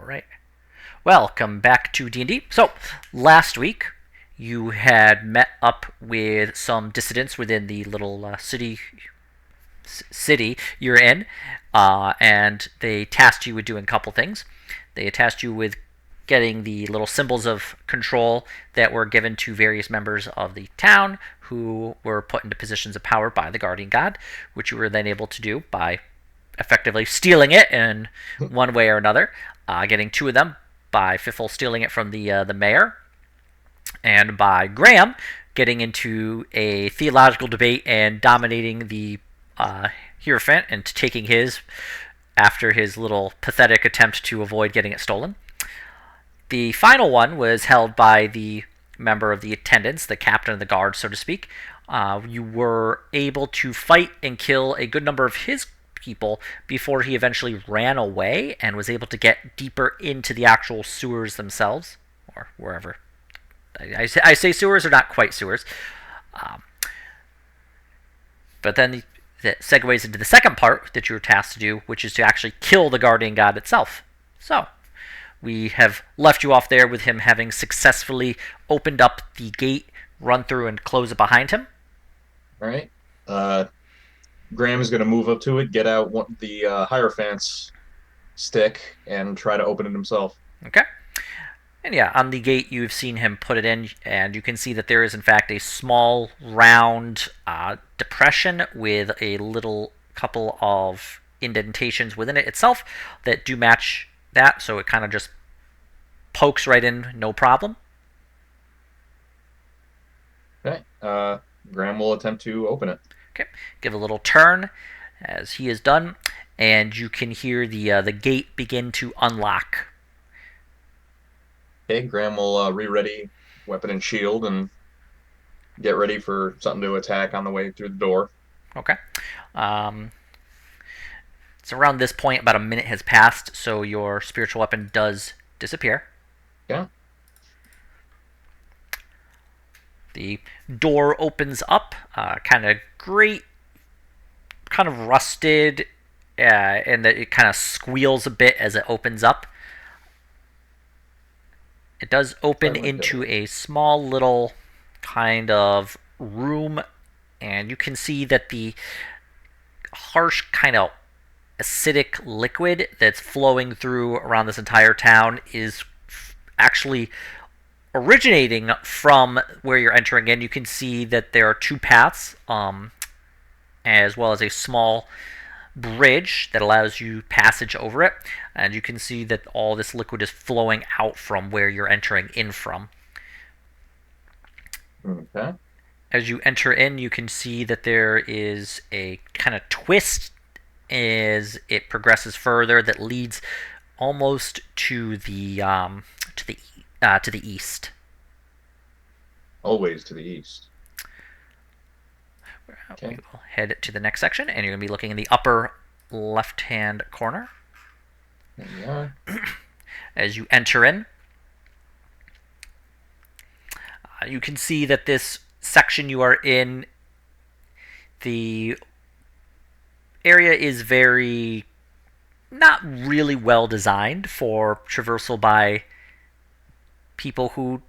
right. Welcome back to D&D. So, last week you had met up with some dissidents within the little city you're in, and they tasked you with doing a couple things. They tasked you with getting the little symbols of control that were given to various members of the town who were put into positions of power by the guardian god, which you were then able to do by effectively stealing it in one way or another, getting two of them by Fiffle stealing it from the mayor, and by Graham getting into a theological debate and dominating the Hierophant and taking his after his little pathetic attempt to avoid getting it stolen. The final one was held by the member of the attendants, the captain of the guard, so to speak. You were able to fight and kill a good number of his people before he eventually ran away and was able to get deeper into the actual sewers themselves, or wherever. I say sewers are not quite sewers. But then that segues into the second part that you were tasked to do, which is to actually kill the guardian god itself. So, we have left you off there with him having successfully opened up the gate, run through, and close it behind him. All right. Graham is going to move up to it, get out the Hierophant's stick, and try to open it himself. Okay. And yeah, on the gate, you've seen him put it in, and you can see that there is, in fact, a small, round depression with a little couple of indentations within it itself that do match that, so it kind of just pokes right in, no problem. Okay. Graham will attempt to open it. Okay, give a little turn as he is done, and you can hear the gate begin to unlock. Okay. Graham will re-ready weapon and shield and get ready for something to attack on the way through the door. Okay. Um, it's around this point, about a minute has passed, so your spiritual weapon does disappear. Yeah. The door opens up, kind of great, kind of rusted, and that it kind of squeals a bit as it opens up. It does open into a small little kind of room, and you can see that the harsh kind of acidic liquid that's flowing through around this entire town is actually originating from where you're entering in. You can see that there are two paths, as well as a small bridge that allows you passage over it, and you can see that all this liquid is flowing out from where you're entering in from. Okay. As you enter in, you can see that there is a kind of twist as it progresses further that leads almost to the east. Always to the east. We Okay. will head to the next section, and you're going to be looking in the upper left-hand corner. There we are. As you enter in, you can see that this section you are in, the area is very not really well designed for traversal by people who.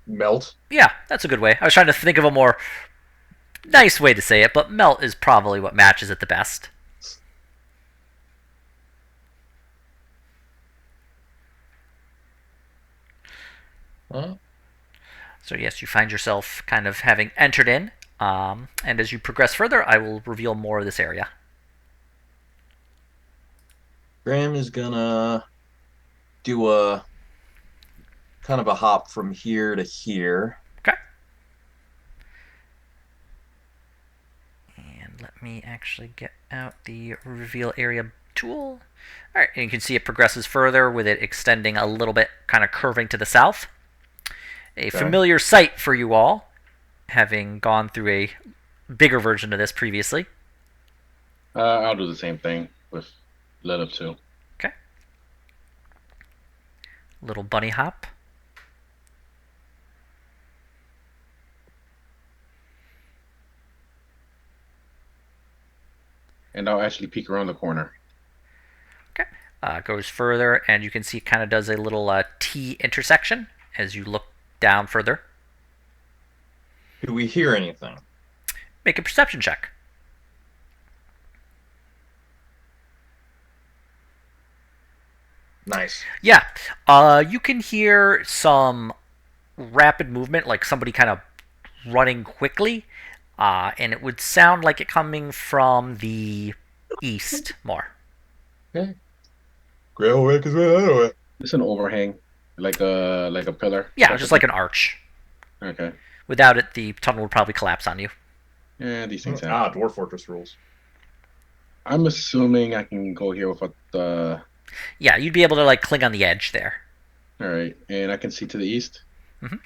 Melt. Yeah, that's a good way. I was trying to think of a more nice way to say it, but melt is probably what matches it the best. Huh? So yes, you find yourself kind of having entered in, and as you progress further, I will reveal more of this area. Graham is gonna do a kind of a hop from here to here. Okay. And let me actually get out the reveal area tool. All right, and you can see it progresses further with it extending a little bit, kind of curving to the south. A Okay. familiar sight for you all, having gone through a bigger version of this previously. I'll do the same thing with let up to. Okay. Little bunny hop. And I'll actually peek around the corner. Okay. Goes further, and you can see it kind of does a little T intersection as you look down further. Do we hear anything? Make a perception check. Nice. Yeah, you can hear some rapid movement, like somebody kind of running quickly, and it would sound like it coming from the east more. Okay. Grail wick is way. It's an overhang, like a pillar Yeah, type of just like thing. an arch. Okay. Without it, the tunnel would probably collapse on you. Yeah, these things happen. Dwarf Fortress rules. I'm assuming I can go here with the. Yeah, you'd be able to like cling on the edge there. All right, and I can see to the east. Okay,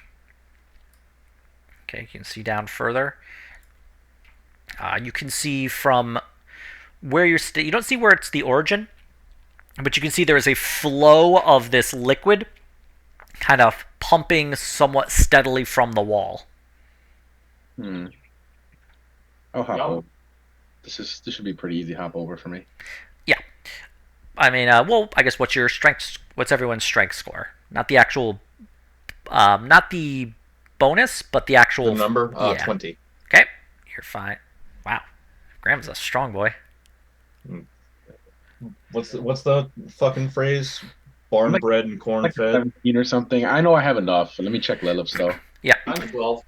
you can see down further. You can see from where you don't see where it's the origin, but you can see there is a flow of this liquid kind of pumping somewhat steadily from the wall. Hmm. I'll hop Yep. over. This should be pretty easy hop over for me. Yeah. I mean, well, I guess what's your strength? What's everyone's strength score? Not the actual, not the bonus, but the actual. The number? Yeah. 20. Okay, you're fine. Wow, Graham's a strong boy. What's the fucking phrase? Barn Like, bred and corn like fed. 17 or something. I know I have enough. Let me check Lilith's though. Yeah. I'm 12.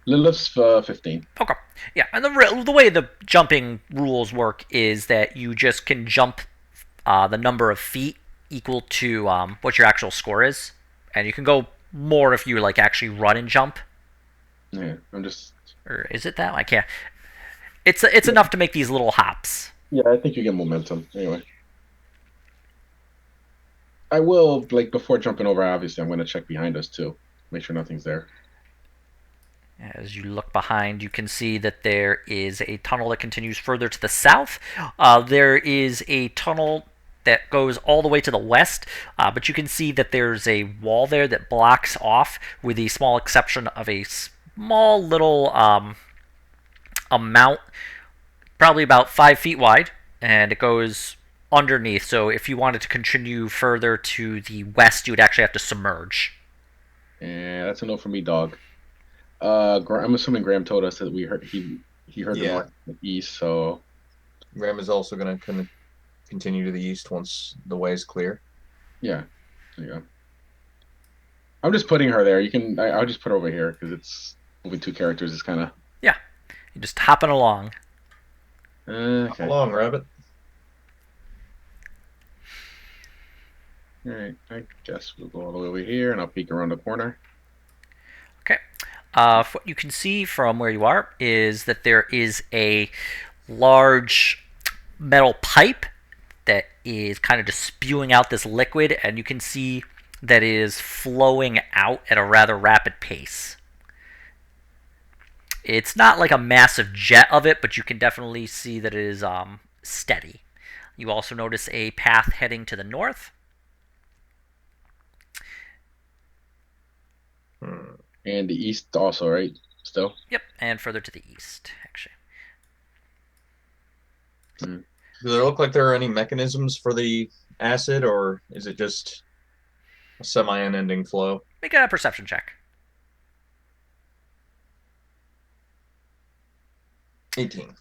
Lilith's 15. Okay. Yeah, and the way the jumping rules work is that you just can jump the number of feet equal to what your actual score is, and you can go more if you like actually run and jump. Yeah, I'm just. Or is it that? I can't. It's enough to make these little hops. Yeah, I think you get momentum. Anyway. I will, like, before jumping over, obviously, I'm going to check behind us too. Make sure nothing's there. As you look behind, you can see that there is a tunnel that continues further to the south. There is a tunnel that goes all the way to the west, but you can see that there's a wall there that blocks off, with the small exception of a small little amount, probably about 5 feet wide, and it goes underneath. So if you wanted to continue further to the west, you would actually have to submerge. Yeah, that's a no for me, dog. I'm assuming Graham told us that we heard he heard the Yeah. north and the east, so Graham is also going to continue to the east once the way is clear. yeah, there you go. I'm just putting her there. I'll just put her over here because it's moving two characters is kind of Yeah, you're just hopping along. Hop okay. along, rabbit. All right, I guess we'll go all the way over here, and I'll peek around the corner. Okay. What you can see from where you are is that there is a large metal pipe that is kind of just spewing out this liquid, and you can see that it is flowing out at a rather rapid pace. It's not like a massive jet of it, but you can definitely see that it is steady. You also notice a path heading to the north. And the east also, right? Still. Yep, and further to the east, actually. Do there look like there are any mechanisms for the acid, or is it just a semi-unending flow? Make a perception check. 18.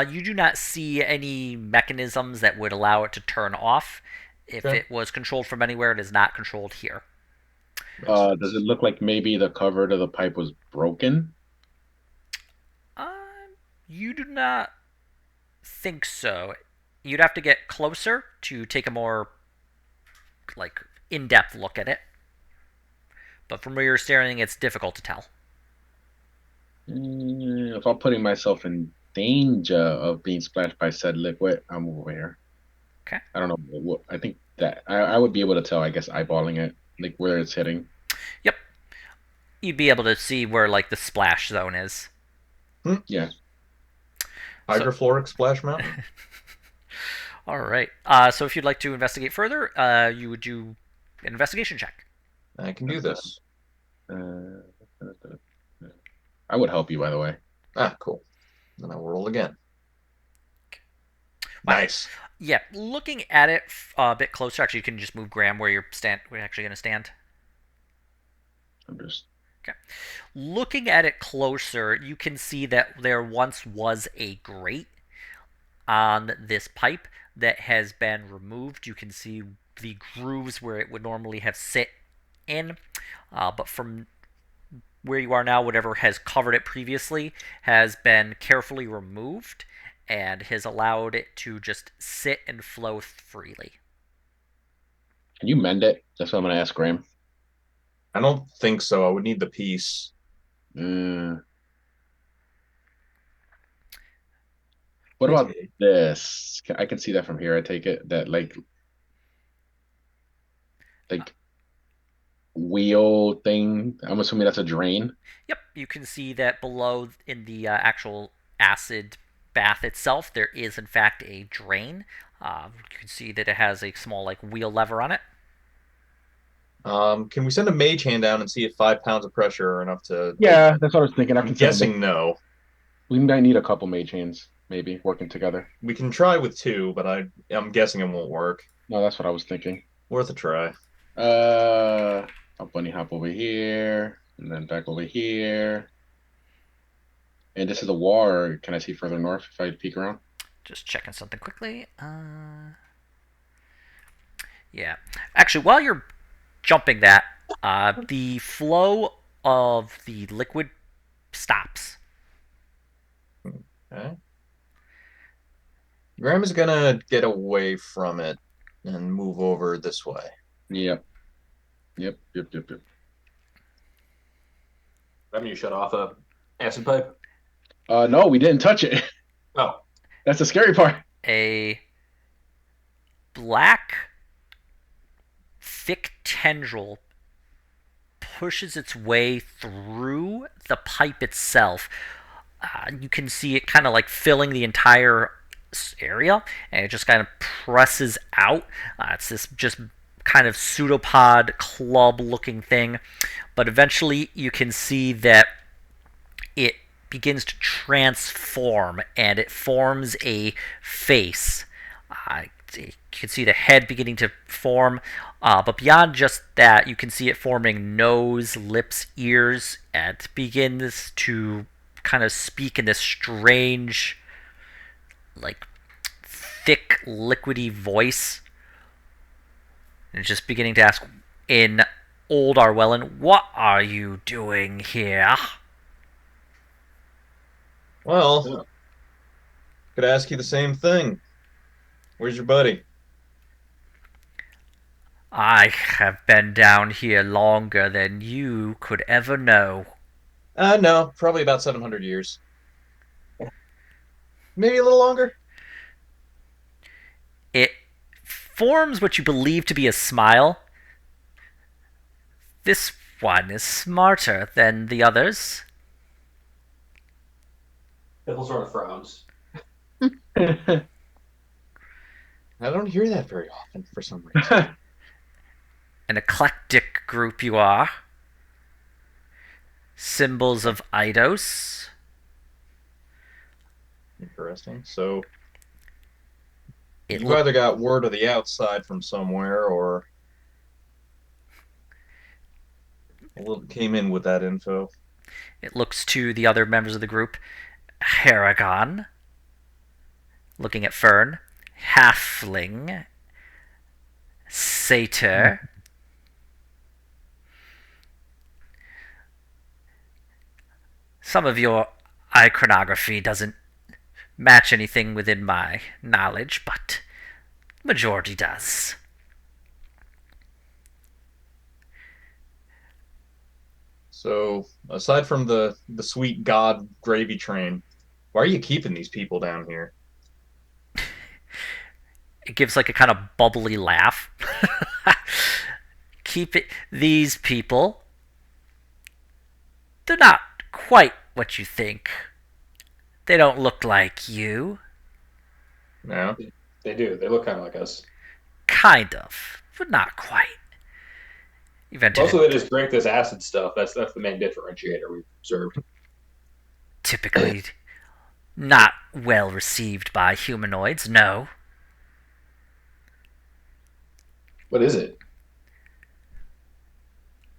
You do not see any mechanisms that would allow it to turn off. If Okay. it was controlled from anywhere, it is not controlled here. Does it look like maybe the cover to the pipe was broken? Uh, you do not think so. You'd have to get closer to take a more like in-depth look at it. But from where you're staring, it's difficult to tell. If I'm putting myself in danger of being splashed by said liquid, I'm over here. Okay. I don't know. I think that I would be able to tell, I guess, eyeballing it, like where it's hitting. Yep. You'd be able to see where like the splash zone is. Yeah. Hydrofluoric splash mountain? All right. So if you'd like to investigate further, you would do an investigation check. I can do this. I would help you, by the way. Ah, cool. Then I will roll again. Wow. Nice. Yeah, looking at it a bit closer. Actually, you can just move Graham where we're actually going to stand. I'm just. Okay. Looking at it closer, you can see that there once was a grate on this pipe that has been removed. You can see the grooves where it would normally have sit in, but from where you are now, whatever has covered it previously has been carefully removed and has allowed it to just sit and flow freely. Can you mend it? That's what I'm gonna ask Graham. I don't think so. I would need the piece. Uh, what about Okay. this? I can see that from here. I take it that like wheel thing. I'm assuming that's a drain. Yep, you can see that below in the actual acid bath itself, there is in fact a drain. You can see that it has a small like wheel lever on it. Can we send a mage hand down and see if 5 pounds of pressure are enough to open Yeah, it? that's what I was thinking. I I'm can send a mage. guessing no. We might need a couple mage hands, maybe working together. We can try with two, but I'm guessing it won't work. No, that's what I was thinking. Worth a try. Uh, I'll bunny hop over here and then back over here. And this is a wall, or can I see further north if I peek around? Just checking something quickly. Yeah. Actually, while you're jumping that, the flow of the liquid stops. Okay. Graham is gonna get away from it and move over this way. Yep. Yep. That mean you shut off a acid pipe? No, we didn't touch it. Oh, That's the scary part. A black, thick tendril pushes its way through the pipe itself. You can see it kind of like filling the entire area, and it just kind of presses out. It's this just kind of pseudopod club looking thing, but eventually you can see that it begins to transform and it forms a face. You can see the head beginning to form, but beyond just that, you can see it forming nose, lips, ears, and it begins to kind of speak in this strange, like, thick, liquidy voice. And just beginning to ask in Old Arwellan, what are you doing here? Well, could ask you the same thing. Where's your buddy? I have been down here longer than you could ever know. No, probably about 700 years. Maybe a little longer. It forms what you believe to be a smile. This one is smarter than the others. Bill sort of frowns. I don't hear that very often for some reason. An eclectic group you are. Symbols of Eidos. Interesting. So It, you either got word of the outside from somewhere or came in with that info. it looks to the other members of the group. Haragon. Looking at Fern. Halfling. Satyr. Some of your iconography doesn't match anything within my knowledge, but majority does. So aside from the sweet god gravy train, why are you keeping these people down here? It gives like a kind of bubbly laugh. Keep it. These people, they're not quite what you think. They don't look like you. No. They do. They look kind of like us. Kind of, but not quite. You've entered Mostly it. they just drink this acid stuff. That's the main differentiator we've observed. Typically not well received by humanoids, no. What is it?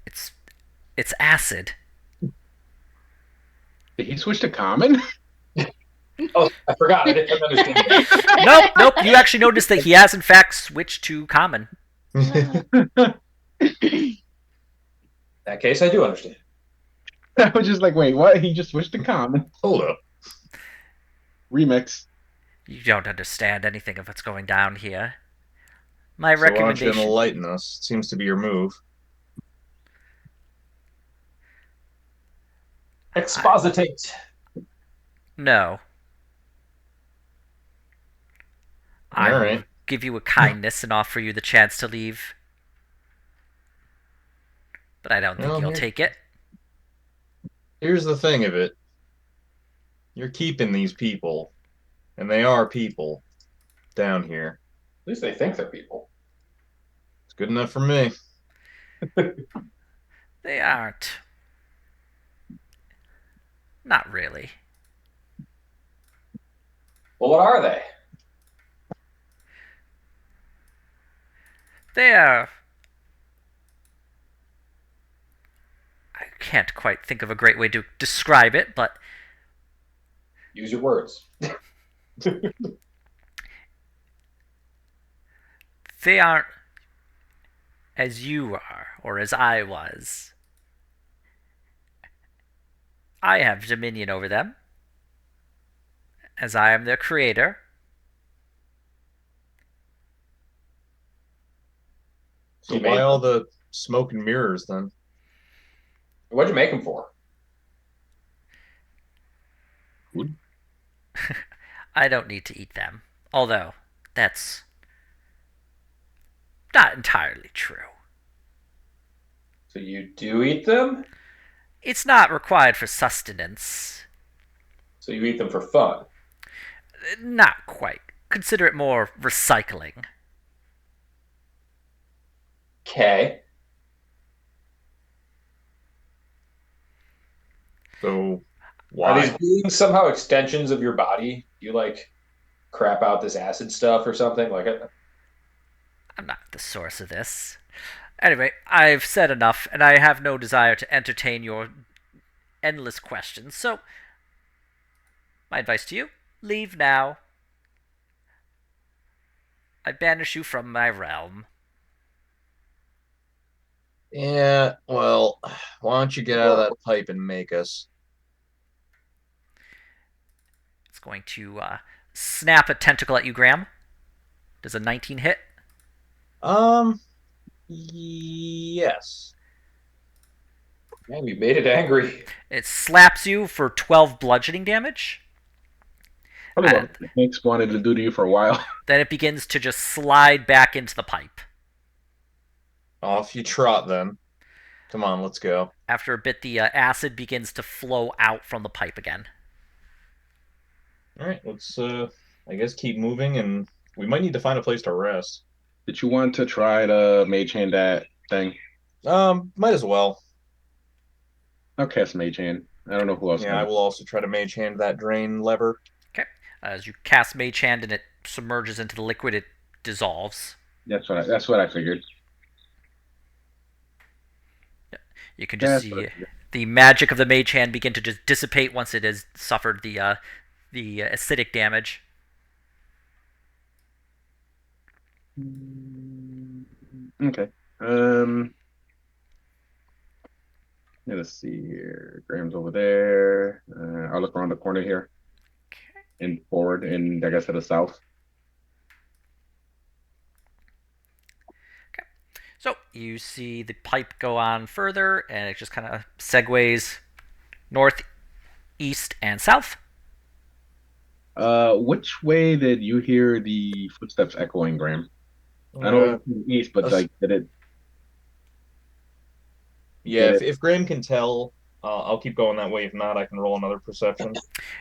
It's it's acid. Did he switch to common? Oh, I forgot. I didn't understand that. Nope, nope. You actually noticed that he has in fact switched to common. In that case, I do understand. I was just like, wait, what? He just switched to common. Hold up. Remix. You don't understand anything of what's going down here. My So why don't you recommendation. enlighten us? Seems to be your move. Expositate. No. All I will right. give you a kindness and offer you the chance to leave. But I don't think Well, you'll take it. here's the thing of it. You're keeping these people, and they are people down here. At least they think they're people. It's good enough for me. They aren't. Not really. Well, what are they? They are. I can't quite think of a great way to describe it, but Use your words. they aren't as you are or as I was. I have dominion over them, as I am their creator. So You why made all them. the smoke and mirrors then? What'd you make them for? Food? I don't need to eat them. Although, that's not entirely true. So you do eat them? It's not required for sustenance. So you eat them for fun. Not quite. Consider it more recycling. Okay. So Are these why? beings somehow extensions of your body? You like crap out this acid stuff or something? Like, I'm not the source of this. Anyway, I've said enough, and I have no desire to entertain your endless questions, so my advice to you leave now. I banish you from my realm. Yeah, well, why don't you get out of that pipe and make us? It's going to snap a tentacle at you, Graham. Does a 19 hit? Yes. man, you made it angry. It slaps you for 12 bludgeoning damage. Probably And what Nick's wanted to do to you for a while. then it begins to just slide back into the pipe. Off you trot then. Come on, let's go. After a bit, the acid begins to flow out from the pipe again. All right, let's I guess keep moving and we might need to find a place to rest. Did you want to try to mage hand that thing? Might as well. I'll cast mage hand. I don't know who else Yeah, I has it. will also try to mage hand that drain lever. Okay. As you cast Mage Hand and it submerges into the liquid, it dissolves. That's what I figured. You can Yeah, just that's what I see figured. the magic of the Mage Hand begin to just dissipate once it has suffered the acidic damage. Okay. Let's see here. Graham's over there. I'll look around the corner here and forward, and I guess to the south. Okay. So you see the pipe go on further, and it just kind of segues north, east, and south. Which way did you hear the footsteps echoing, Graham? I know Uh, it's from the east, but us- like, did it? yeah, Did if, it? if Graham can tell, I'll keep going that way. If not, I can roll another perception.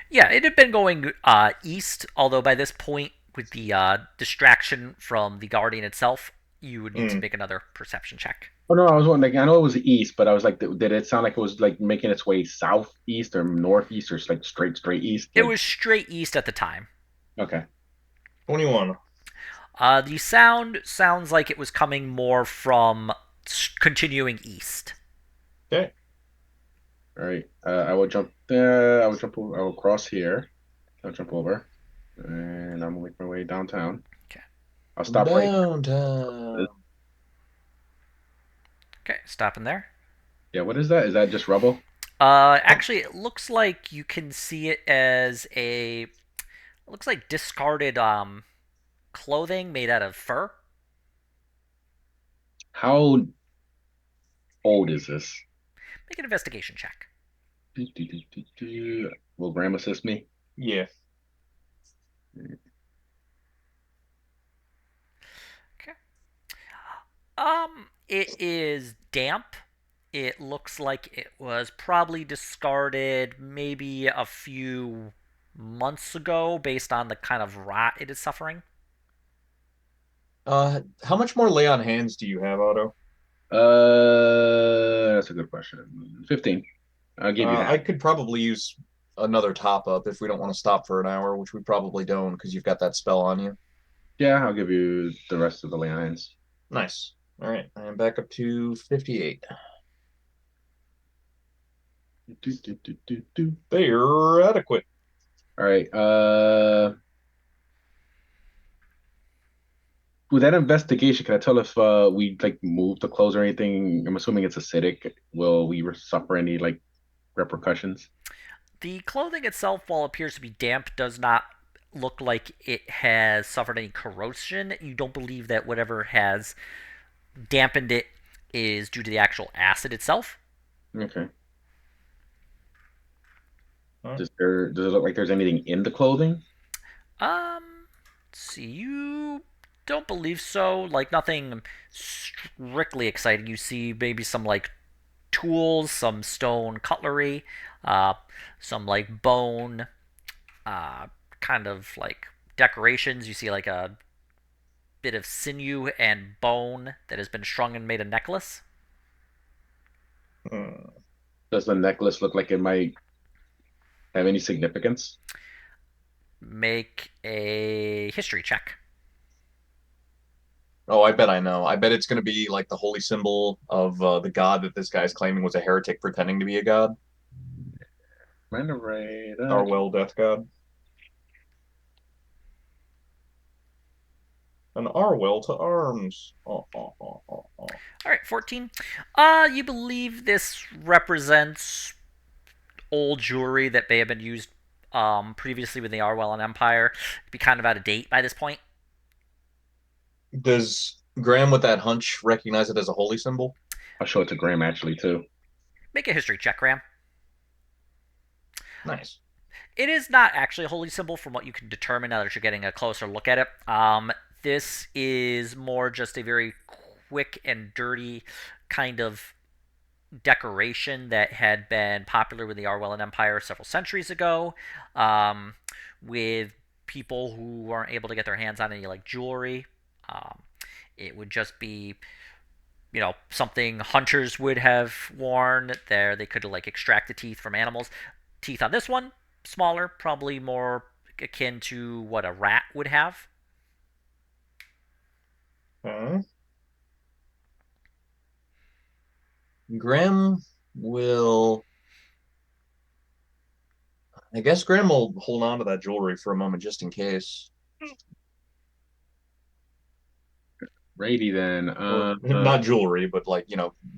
Yeah, it had been going east, although by this point, with the distraction from the Guardian itself, you would need to Mm. make another perception check. Oh no, I was wondering. Like, I know it was east, but I was like, did it sound like it was like making its way southeast or northeast or like straight east? It Like, was straight east at the time. okay. 21. The sound sounds like it was coming more from continuing east. Okay. All right. I will jump there. I will jump. I will cross here. I'll jump over, and I'm gonna make my way downtown. Okay. I'll stop right. Downtown. Okay, stopping there. Yeah. What is that? Is that just rubble? Actually, it looks like you can see it as a. It looks like discarded clothing made out of fur. How old is this? Make an investigation check. Will Graham assist me? Yeah. Okay. It is damp. It looks like it was probably discarded maybe a few months ago based on the kind of rot it is suffering. How much more lay on hands do you have, Otto? That's a good question. 15. I'll give you half. I could probably use another top up if we don't want to stop for an hour, which we probably don't because you've got that spell on you. Yeah, I'll give you the rest of the lands. Nice. All right, I am back up to 58. They're adequate. All right. With that investigation, can I tell if we like move the clothes or anything? I'm assuming it's acidic. Will we suffer any like repercussions? The clothing itself, while it appears to be damp, does not look like it has suffered any corrosion. You don't believe that whatever has dampened it is due to the actual acid itself. Okay. Huh? Does it look like there's anything in the clothing? Let's see, you don't believe so. Like nothing strictly exciting. You see maybe some like tools, some stone cutlery, uh, some like bone, uh, kind of like decorations. You see like a bit of sinew and bone that has been strung and made a necklace. Hmm. Does the necklace look like it might have any significance? Make a history check. Oh, I bet I know. I bet it's going to be like the holy symbol of the god that this guy's claiming was a heretic pretending to be a god. Random raid. Our well death god. An Arwell to arms. Oh. All right, 14. You believe this represents old jewelry that may have been used previously with the Arwellan Empire. It'd be kind of out of date by this point. Does Graham with that hunch recognize it as a holy symbol? I'll show it to Graham actually too. Make a history check, Graham. Nice. It is not actually a holy symbol from what you can determine now that you're getting a closer look at it. This is more just a very quick and dirty kind of decoration that had been popular with the Arwellan Empire several centuries ago, with people who weren't able to get their hands on any like jewelry. Um, it would just be, something hunters would have worn. There, they could like extract the teeth from animals. Teeth on this one, smaller, probably more akin to what a rat would have. Huh? Graham will. I guess Graham will hold on to that jewelry for a moment just in case. Rady then. Or not jewelry, but like,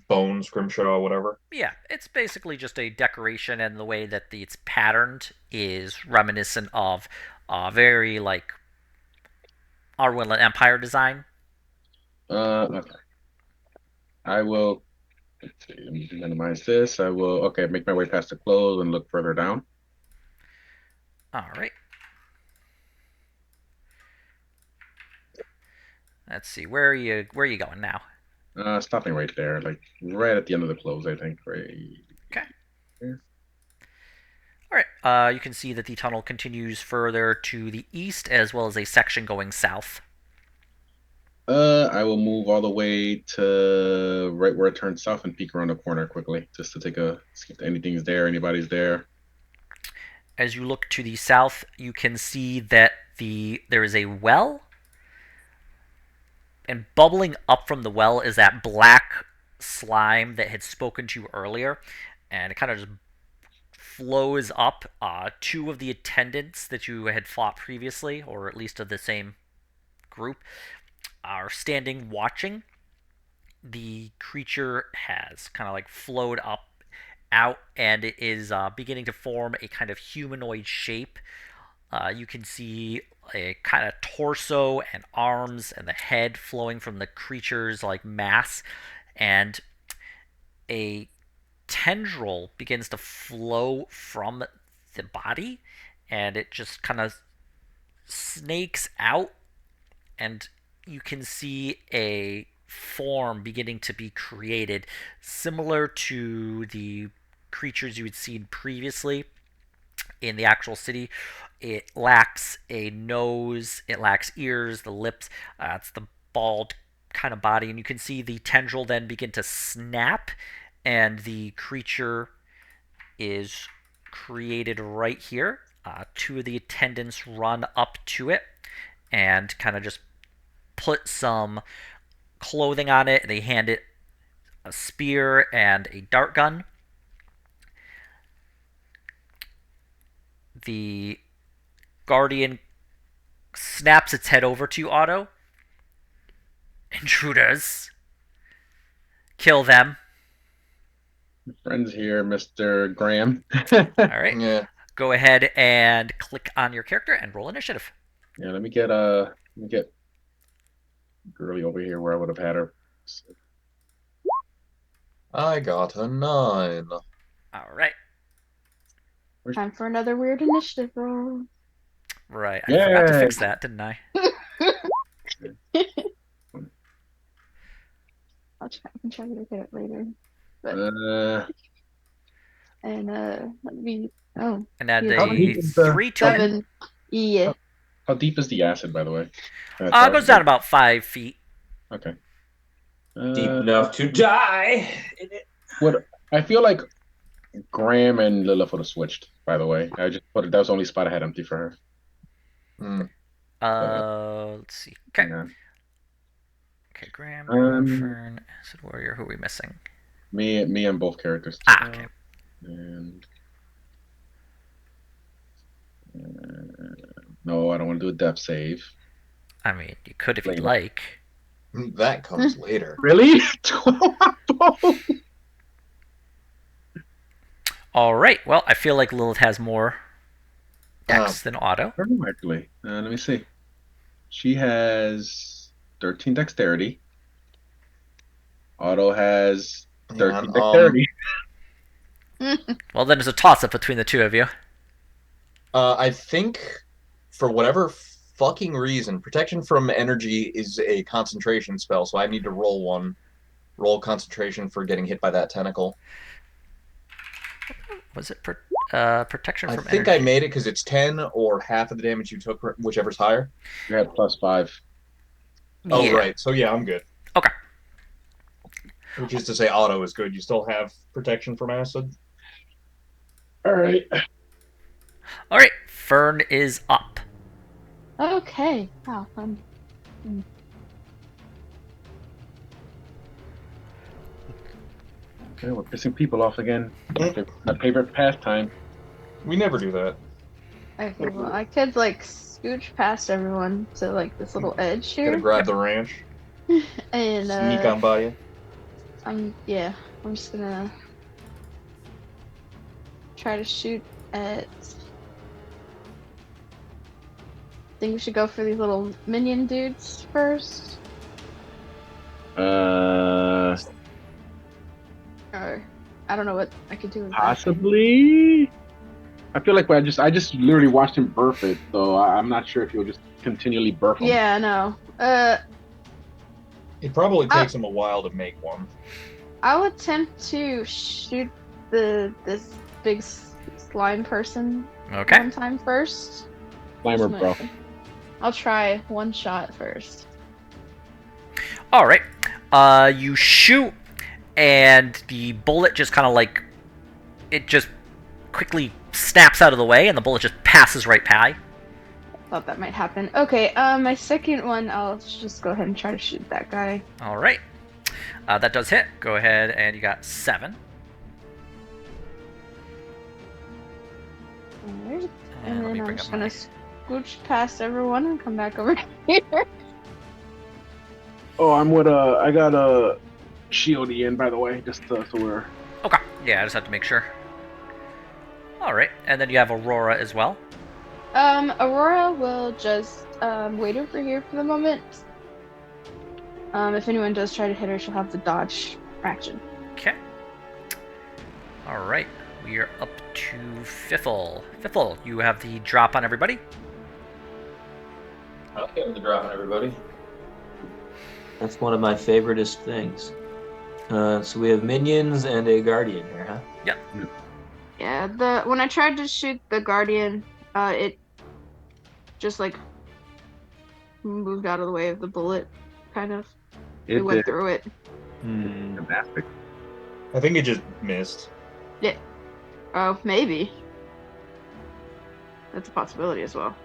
bones, scrimshaw, whatever. Yeah, it's basically just a decoration, and the way that it's patterned is reminiscent of very like Arwellan Empire design. Okay. I will. Let's see, let me minimize this. I will. Okay, make my way past the clothes and look further down. All right. Let's see. Where are you going now? Stopping right there, like right at the end of the clothes, I think. Right. Okay. Here. All right. You can see that the tunnel continues further to the east, as well as a section going south. I will move all the way to right where it turns south and peek around the corner quickly, just to see if anything's there, anybody's there. As you look to the south, you can see that there is a well And bubbling up from the well is that black slime that had spoken to you earlier, and it kind of just flows up. Two of the attendants that you had fought previously, or at least of the same group, are standing watching. The creature has kind of like flowed up out, and it is beginning to form a kind of humanoid shape. You can see a kind of torso and arms and the head flowing from the creature's like mass, and a tendril begins to flow from the body, and it just kind of snakes out, and you can see a form beginning to be created similar to the creatures you had seen previously in the actual city. It lacks a nose, it lacks ears, the lips, it's the bald kind of body, and you can see the tendril then begin to snap, and the creature is created right here. Two of the attendants run up to it and kind of just put some clothing on it. They hand it a spear and a dart gun. The guardian snaps its head over to Otto. Intruders. Kill them. Friends here, Mr. Graham. All right. Yeah. Go ahead and click on your character and roll initiative. Yeah, let me get Girly over here where I would have had her. I got a 9. All right. Time for another weird initiative roll. Right. I forgot to fix that, didn't I? I can try to look at it later. But let me. Oh. And add Yeah. a 3 to it. 7. Yeah. How deep is the acid, by the way? It goes down about 5 feet. Okay. Deep enough to die. What I feel like Graham and Lilith would have switched, by the way. I just put it, that was the only spot I had empty for her. Let's see. Okay. Yeah. Okay, Graham, Fern, Acid Warrior. Who are we missing? Me and both characters. Okay. And no, I don't want to do a depth save. I mean, you could if you'd Later. like. That comes later. Really? All right. Well, I feel like Lilith has more dex than Otto. I don't know, actually. Let me see. She has 13 dexterity. Otto has 13 dexterity. Well, then there's a toss-up between the two of you. I think, for whatever fucking reason, protection from energy is a concentration spell, so I need to roll one. Roll concentration for getting hit by that tentacle. Was it protection from I think energy? I made it because it's 10 or half of the damage you took, whichever's higher. You had +5. Oh, Yeah. right. So, yeah, I'm good. Okay. Which is to say Auto is good. You still have protection from acid? All right. All right. Fern is up. Okay. Wow. Okay, we're pissing people off again. My favorite pastime. We never do that. Okay. Well, I could like scooch past everyone to like this little edge Gotta here, grab the ranch. and Sneak on by you. I'm just gonna try to shoot at. Think we should go for these little minion dudes first, Uh, or I don't know what I could do with that. possibly. I feel like I just literally watched him burp it, so I'm not sure if he'll just continually burp him. Yeah, no. It probably takes him a while to make one. I'll attempt to shoot this big slime person Okay. one time first. Slimer, bro. I'll try one shot first. All right. You shoot, and the bullet just kind of like it just quickly snaps out of the way, and the bullet just passes right by. thought that might happen. Okay, my second one, I'll just go ahead and try to shoot that guy. All right. That does hit. Go ahead, and you got 7. Alright. And And let me then I'm bring just up gonna my... scooch past everyone and come back over here. Oh, I got a shield in, by the way, just so we're. Okay. Yeah, I just have to make sure. All right. And then you have Aurora as well. Aurora will just wait over here for the moment. If anyone does try to hit her, she'll have the dodge action. Okay. All right. We are up to Fiffle. Fiffle, you have the drop on everybody. I'll give the drop on everybody. That's one of my favoriteest things. So we have minions and a guardian here, huh? Yep. Yeah, when I tried to shoot the guardian, it just like moved out of the way of the bullet, kind of. It went through it. Fantastic. I think it just missed. Yeah. Oh, maybe. That's a possibility as well.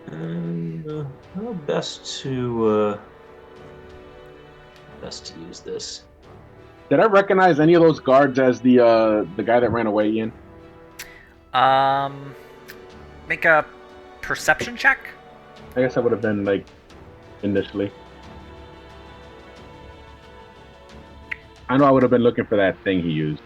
How best to use this? Did I recognize any of those guards as the guy that ran away, Ian? Make a perception check. I guess I would have been like initially. I know I would have been looking for that thing he used.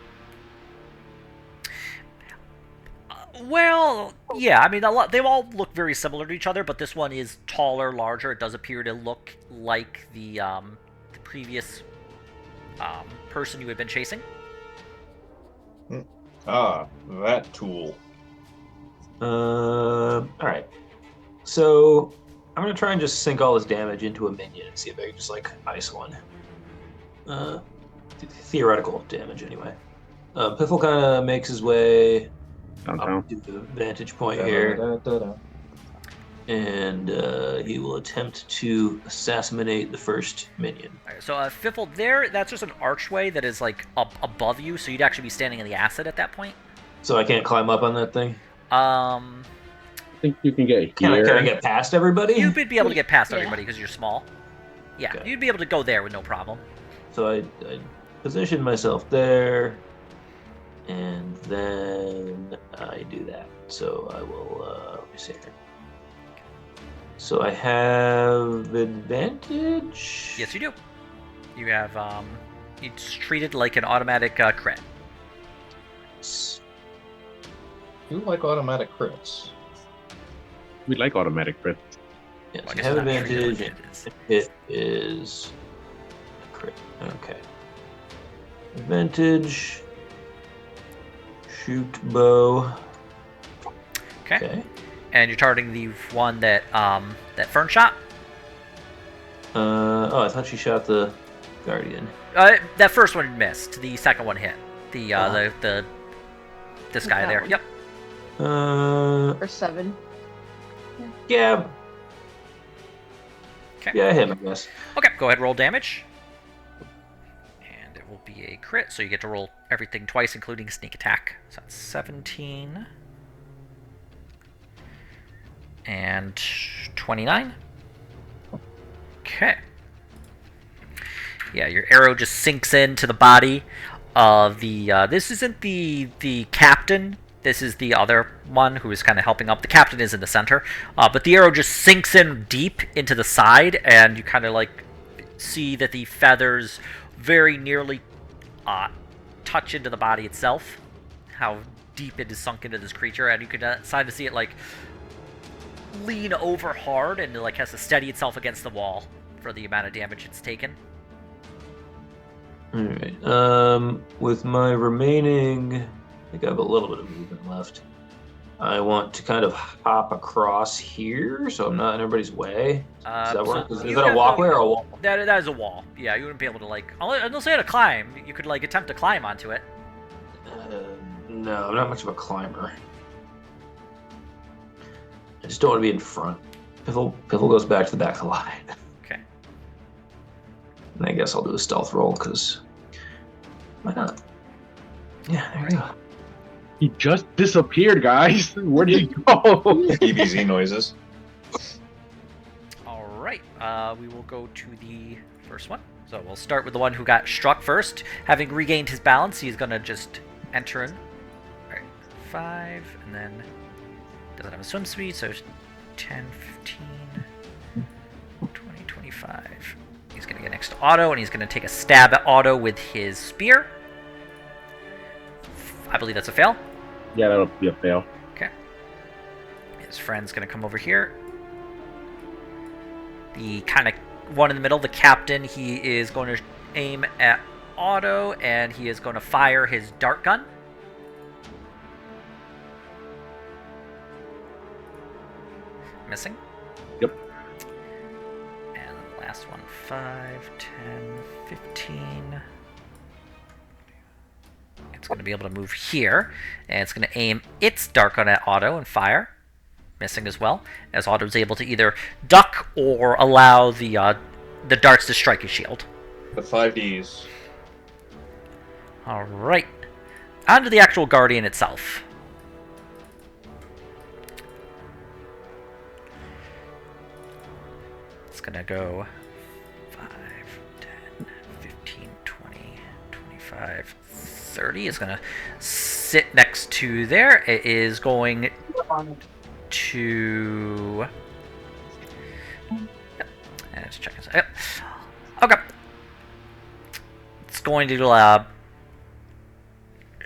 Well, yeah. I mean, they all look very similar to each other, but this one is taller, larger. It does appear to look like the previous person you had been chasing. Ah, that tool. All right. So I'm gonna try and just sink all this damage into a minion and see if I can just like ice one. Theoretical damage, anyway. Piffle kind of makes his way Downtown. up to the vantage point here, and he will attempt to assassinate the first minion. All right, so Fiffle, that's just an archway that is like up above you, so you'd actually be standing in the acid at that point. So I can't climb up on that thing? I think you can get Can here. I get past everybody? You would be able to get past Yeah. everybody because you're small. Yeah, Okay. you'd be able to go there with no problem. So I position myself there, and then I do that. So I will, let me see here. So I have advantage? Yes, you do. You have, it's treated like an automatic crit. You like automatic crits. We like automatic crits. Yes, Well, I I guess have I'm not treated advantage. like it is. It is a crit. Okay. Advantage. Shoot bow. Okay. And you're targeting the one that Fern shot. Oh, I thought she shot the guardian. That first one missed. The second one hit. This guy That there. one. Yep. Or 7. Yeah. Okay. Yeah, I hit him, I guess. Okay. Go ahead. Roll damage. And it will be a crit, so you get to roll everything twice, including sneak attack. So that's 17 and 29. Okay. Yeah, your arrow just sinks into the body of the. This isn't the captain. This is the other one who is kind of helping up. The captain is in the center, but the arrow just sinks in deep into the side, and you kind of like see that the feathers very nearly touch into the body itself. How deep it is sunk into this creature, and you can decide to see it like lean over hard and like has to steady itself against the wall for the amount of damage it's taken. Alright. With my remaining, I think I have a little bit of movement left. I want to kind of hop across here so I'm not in everybody's way. Does that work? Is you that a have walkway or a wall? That is a wall. Yeah, you wouldn't be able to like unless you had to climb. You could like attempt to climb onto it. No, I'm not much of a climber. I just don't want to be in front. Piffle goes back to the back of the line. Okay. And I guess I'll do a stealth roll, because why not? Yeah, there you go. He just disappeared, guys. Where did he go? EBZ noises. We will go to the first one. So we'll start with the one who got struck first. Having regained his balance, he's going to just enter in. Alright, 5, and then doesn't have a swim speed, so 10, 15, 20, 25. He's going to get next to Otto, and he's going to take a stab at Otto with his spear. I believe that's a fail. Yeah, that'll be a fail. Okay. His friend's going to come over here. The kind of one in the middle, the captain, he is going to aim at Otto, and he is going to fire his dart gun. Missing. Yep. And the last one, 5, 10, 15. It's going to be able to move here, and it's going to aim its dart gun at Otto and fire. Missing as well, as Otto's able to either duck or allow the darts to strike his shield. The 5Ds. Alright. On to the actual Guardian itself. It's gonna go 5, 10, 15, 20, 25, 30. It's gonna sit next to there. It is going to... Yep. And just check this out. Yep. Okay. It's going to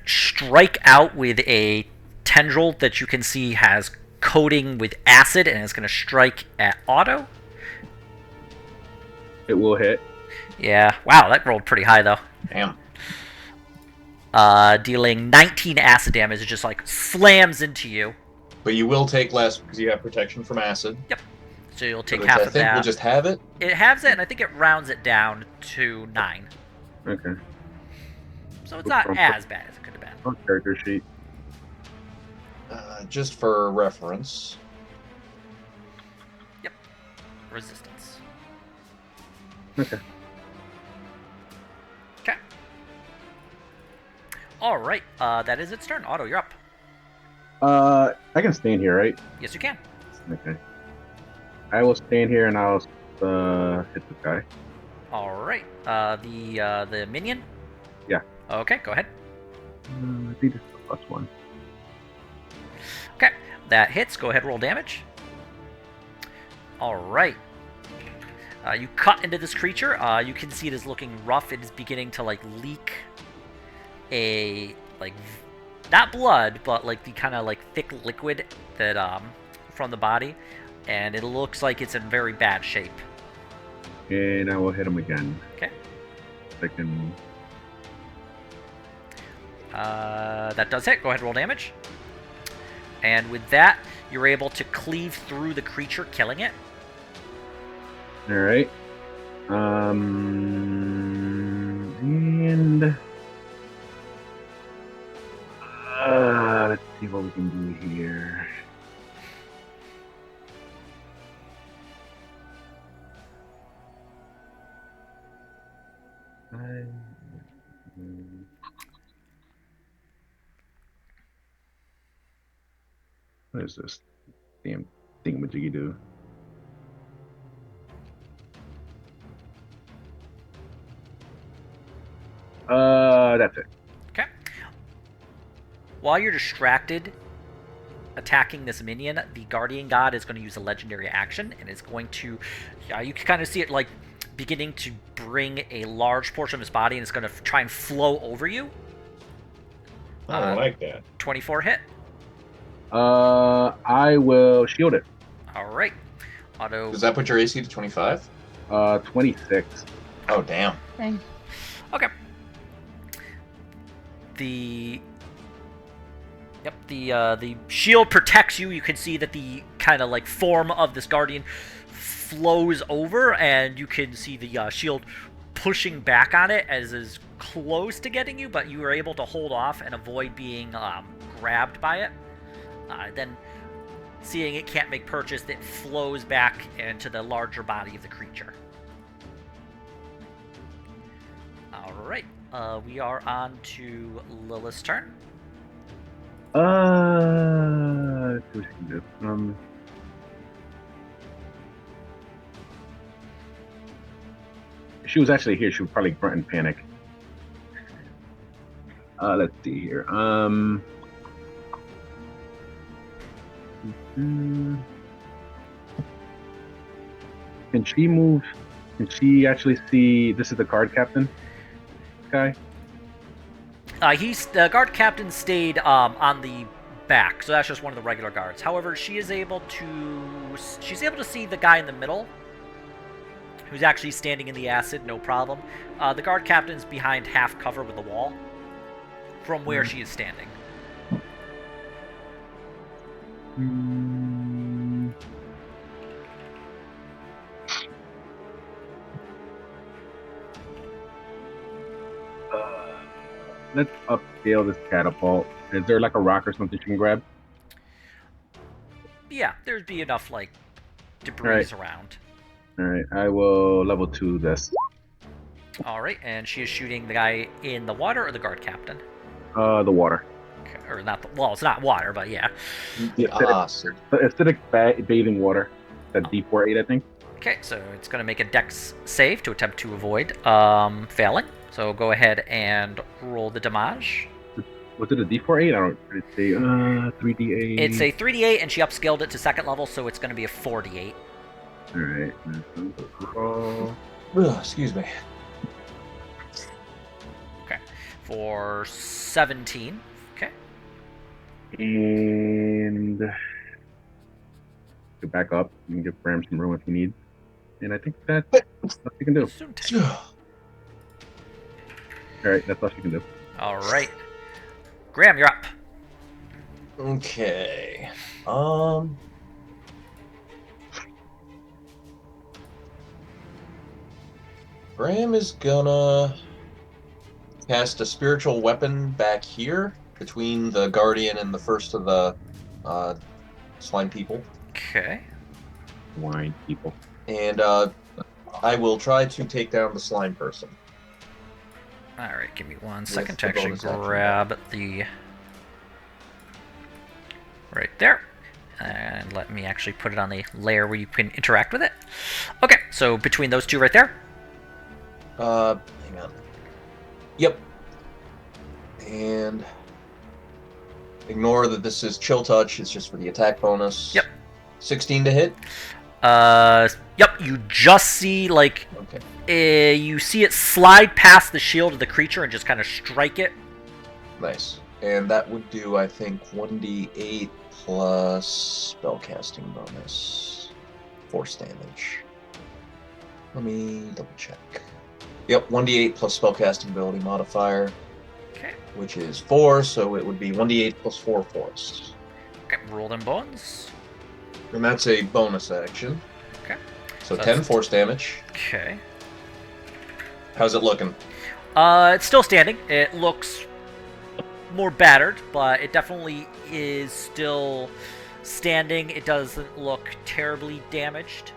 strike out with a tendril that you can see has coating with acid, and it's going to strike at Otto. It will hit. Yeah. Wow, that rolled pretty high, though. Damn. Dealing 19 acid damage. It just, like, slams into you. But you will take less because you have protection from acid. Yep. So you'll take Which half I of think that. we'll just have it. It halves it, and I think it rounds it down to 9. Okay. So it's not as bad as it could have been. On character sheet. Just for reference. Yep. Resistance. Okay. Okay. Alright, that is its turn. Otto, you're up. I can stand here, right? Yes, you can. Okay. I will stand here and I'll hit this guy. Alright, the minion? Yeah. Okay, go ahead. I think it's the +1. Okay, that hits. Go ahead, roll damage. Alright. You cut into this creature. You can see it is looking rough. It is beginning to, like, leak a, like, not blood, but, like, the kind of, like, thick liquid that, from the body. And it looks like it's in very bad shape. And I will hit him again. Okay. Second. That does hit. Go ahead, roll damage. And with that, you're able to cleave through the creature, killing it. Alright. And let's see what we can do here. What is this damn thingamajiggy do? That's it. Okay. While you're distracted attacking this minion, the Guardian God is going to use a legendary action and is going to... you can kind of see it, like, beginning to bring a large portion of his body, and it's going to try and flow over you. I like that. 24 hit. I will shield it. Alright. Auto... Does that put your AC to 25? 26. Oh, damn. Dang. Okay. The shield protects you. You can see that the kind of like form of this guardian flows over, and you can see the shield pushing back on it as is close to getting you, but you were able to hold off and avoid being grabbed by it. Then, seeing it can't make purchase, it flows back into the larger body of the creature. Alright, we are on to Lilith's turn. Let's see what she can do. she was actually here, she would probably grunt and panic. Let's see here. Can she move? Can she actually see? This is the guard captain guy. The guard captain stayed on the back, so that's just one of the regular guards. However, she's able to see the guy in the middle, who's actually standing in the acid, no problem. The guard captain's behind half cover with the wall from where she is standing. Let's upscale this catapult. Is there like a rock or something you can grab? Yeah, there'd be enough like debris around. All right, I will level 2 this. All right, and she is shooting the guy in the water or the guard captain. The water. Okay, or not? Well, it's not water, but yeah. Acidic bathing water. That D4-8, I think. Okay, so it's going to make a Dex save to attempt to avoid failing. So go ahead and roll the damage. Was it a D4-8? I don't really see. 3D8. It's a 3D8, and she upscaled it to second level, so it's going to be a 4D8. All right. Excuse me. Okay, for 17. Okay. And go back up and give Bram some room if he needs. And I think that's what you can do. All right, that's all you can do. All right, Graham, you're up. Okay. Graham is gonna cast a spiritual weapon back here between the guardian and the first of the slime people. Okay. Wine people. And I will try to take down the slime person. All right, give me 1 second to the actually bonus action. grab the right there. And let me actually put it on the layer where you can interact with it. Okay, so between those two right there. Hang on. Yep. And ignore that this is chill touch. It's just for the attack bonus. Yep. 16 to hit. Yep. You just see like you see it slide past the shield of the creature and just kind of strike it. Nice. And that would do, I think, 1d8 plus spellcasting bonus. Force damage. Let me double check. Yep, 1d8 plus spellcasting ability modifier. Okay. Which is 4, so it would be 1d8 plus 4 force. Okay, roll them bones. And that's a bonus action. Okay. So 10 force damage. Okay. How's it looking? It's still standing. It looks more battered, but it definitely is still standing. It doesn't look terribly damaged.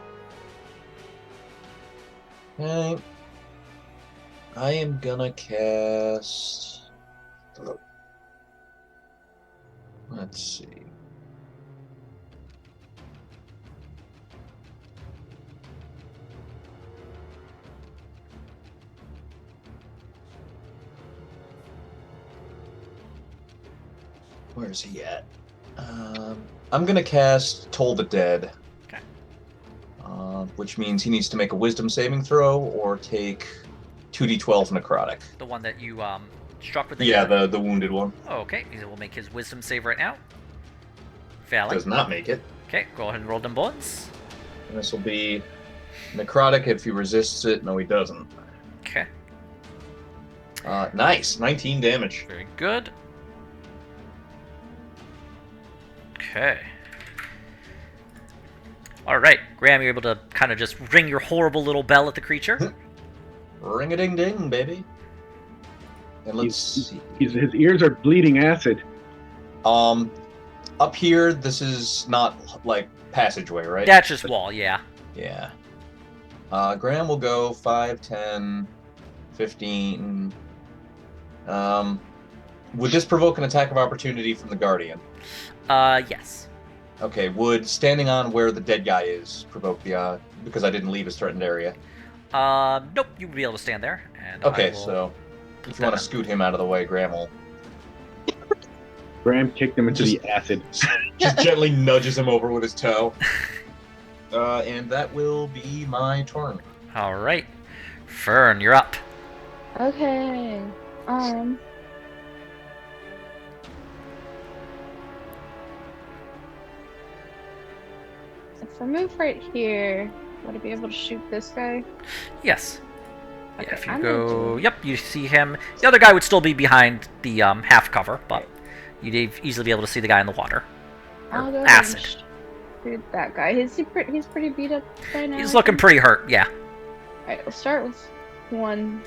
Okay. I am gonna cast... Let's see. Where's he at? I'm gonna cast Toll the Dead. Okay. Which means he needs to make a Wisdom saving throw or take 2d12 necrotic. The one that you struck with the wounded one. Oh, okay. He will make his wisdom save right now. Failing. Does not make it. Okay, go ahead and roll them bones. And this will be necrotic if he resists it. No, he doesn't. Okay. Nice. 19 damage. Very good. Okay. Alright, Graham, you're able to kind of just ring your horrible little bell at the creature. Ring-a-ding-ding, baby. And let's see. His ears are bleeding acid. Up here, this is not, like, passageway, right? That's just wall, yeah. Yeah. Graham will go 5, 10, 15. Would this provoke an attack of opportunity from the Guardian? Yes. Okay, would standing on where the dead guy is provoke the, because I didn't leave his threatened area? Nope, you would be able to stand there. And Okay, I will so put if you want that to scoot him out of the way, Graham will Graham kicked him into Just- the acid. just gently nudges him over with his toe. And that will be my turn. All right. Fern, you're up. Okay. If I move right here, would I be able to shoot this guy? Yes. Yeah, Okay, if you I'm go... gonna do- Yep, you see him. The other guy would still be behind the half cover, but you'd easily be able to see the guy in the water. I'll Or go acid. ahead and shoot that guy. He's pretty beat up by now. He's looking pretty hurt, yeah. Alright, we'll start with one.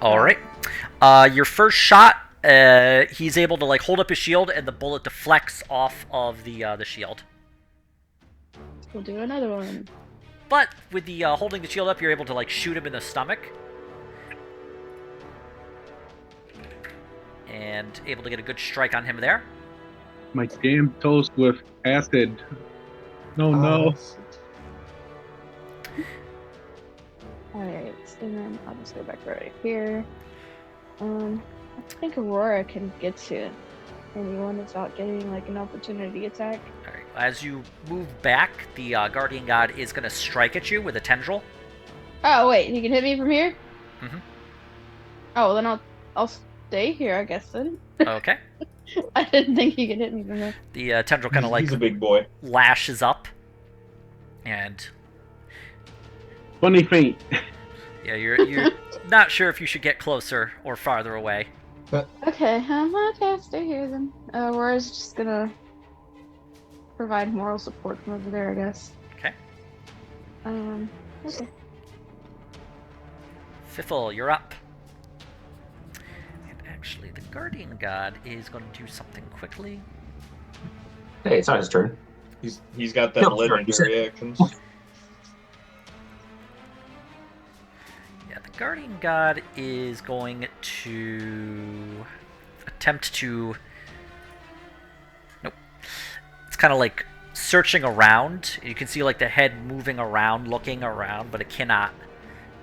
All right. Your first shot, he's able to like hold up his shield, and the bullet deflects off of the shield. We'll do another one. But with the holding the shield up, you're able to like shoot him in the stomach, and able to get a good strike on him there. My damn toast with acid. No, no. Alright, and then I'll just go back right here. I think Aurora can get to anyone without getting like an opportunity attack. All right. As you move back, the Guardian God is going to strike at you with a tendril. Oh wait, he can hit me from here? Mhm. Oh, well, then I'll stay here, I guess then. Okay. I didn't think he could hit me from there. The tendril kind of like He's a big boy. lashes up, and Funny feint. yeah, you're not sure if you should get closer or farther away. Okay, okay, I'll stay here then. Aurora's just gonna provide moral support from over there, I guess. Okay. Okay. Fiffle, you're up. And actually, the Guardian God is going to do something quickly. Hey, it's not his turn. He's got that No, sure, you said- legendary actions. Yeah, the Guardian God is going to attempt to... Nope. It's kind of like searching around. You can see like the head moving around, looking around, but it cannot...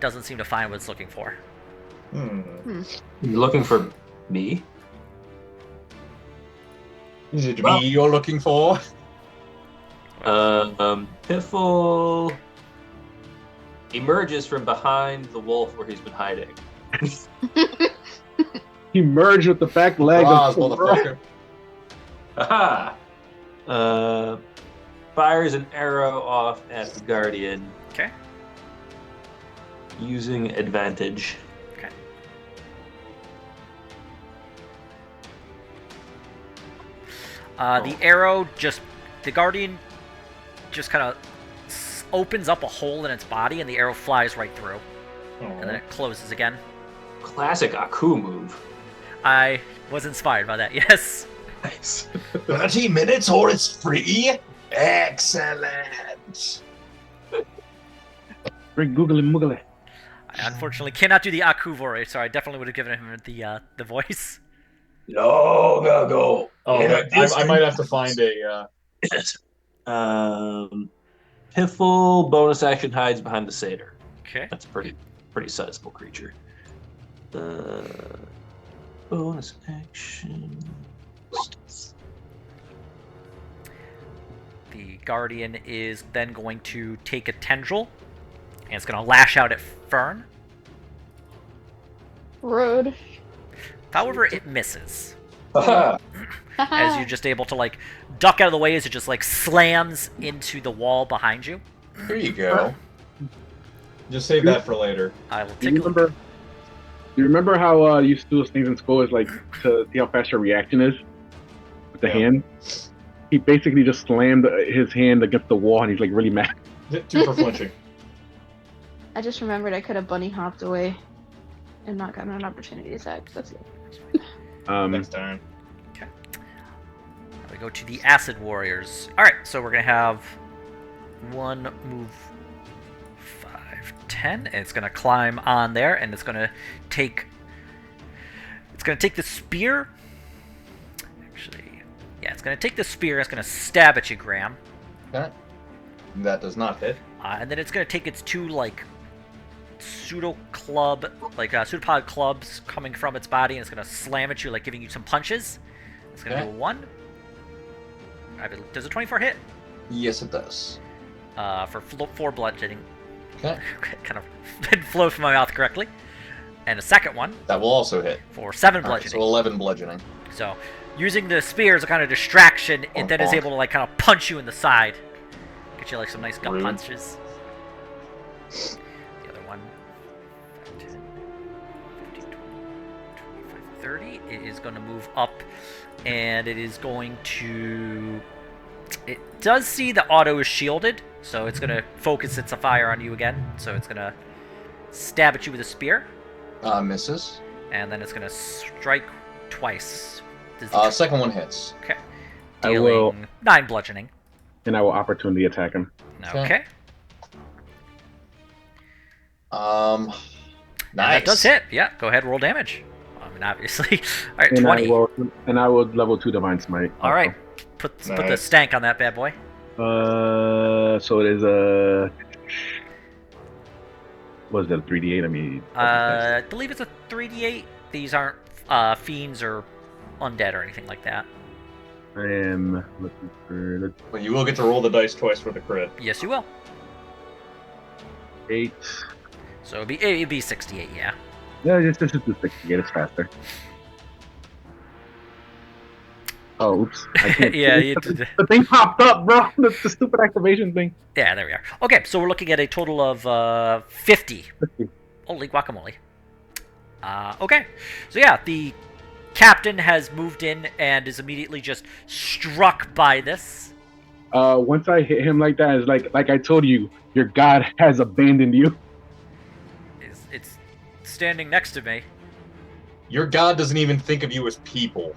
doesn't seem to find what it's looking for. You're looking for me? Is it Well- me you're looking for? Piffle emerges from behind the wolf where he's been hiding. He merged with the back leg Bras, of motherfucker. Aha! Fires an arrow off at the Guardian Okay. using advantage. Okay. The arrow just... The Guardian just kind of opens up a hole in its body, and the arrow flies right through. And then it closes again. Classic Aku move. I was inspired by that, yes. Nice. 30 minutes or it's free? Excellent. Big googly muggly. I unfortunately cannot do the Aku voice, so I definitely would have given him the voice. Long ago. Oh, Yeah, I might have to find a. Piffle bonus action hides behind the satyr. Okay. That's a pretty sizable creature. Bonus action. The Guardian is then going to take a tendril, and it's going to lash out at Fern. Rude. However, it misses. Haha. As you're just able to, like, duck out of the way as it just, like, slams into the wall behind you. Here you go. Just save that for later. I will Do take you a look. remember? Do you remember how you used to do those things in school? Is like to see how fast your reaction is with the Yeah. hand. He basically just slammed his hand against the wall, and he's like really mad. Two for flinching. I just remembered I could have bunny hopped away and not gotten an opportunity attack. That's it. Next time. We go to the Acid Warriors. Alright, so we're going to have one move 5, 10, and it's going to climb on there, and it's going to take... It's going to take the spear. Actually, yeah, it's going to take the spear, it's going to stab at you, Graham. That does not hit. And then it's going to take its two, like, pseudopod clubs coming from its body, and it's gonna slam at you, like giving you some punches. It's gonna do a 1. Does a 24 hit? Yes, it does. For 4 bludgeoning. Okay. Kind of didn't flow from my mouth correctly. And a second one That will also hit. for 7 All right, bludgeoning. so 11 bludgeoning. So, using the spear as a kind of distraction, it then is Bonk. able to like kind of punch you in the side. Get you like some nice gut Rude. punches. The other one, 5, 10, 15, 20, 25, 30. It is going to move up, and it is going to... It does see the auto is shielded, so it's going to focus its fire on you again. So it's going to stab at you with a spear, Misses. and then it's going to strike twice. Does the Second one hits. Okay. I Dealing will- 9 bludgeoning. And I will opportunity attack him. Okay. Nice. And that does hit. Yeah, go ahead, roll damage. I mean, obviously. All right, And 20. I will level 2 Divine Smite. All right. Put the Nice. stank on that bad boy. So it is a... What is that, a 3d8? I mean... I believe it's a 3d8. These aren't fiends or undead or anything like that. I am looking for... But you will get to roll the dice twice for the crit. Yes, you will. 8. So it'd be 68, yeah. Yeah, just do 68. It's faster. Oh, oops. I can't Yeah, see. you did. The thing popped up, bro. The stupid activation thing. Yeah, there we are. Okay, so we're looking at a total of 50. Holy guacamole. Okay, so yeah, the captain has moved in and is immediately just struck by this. Once I hit him like that, it's like I told you, your god has abandoned you. It's standing next to me. Your god doesn't even think of you as people.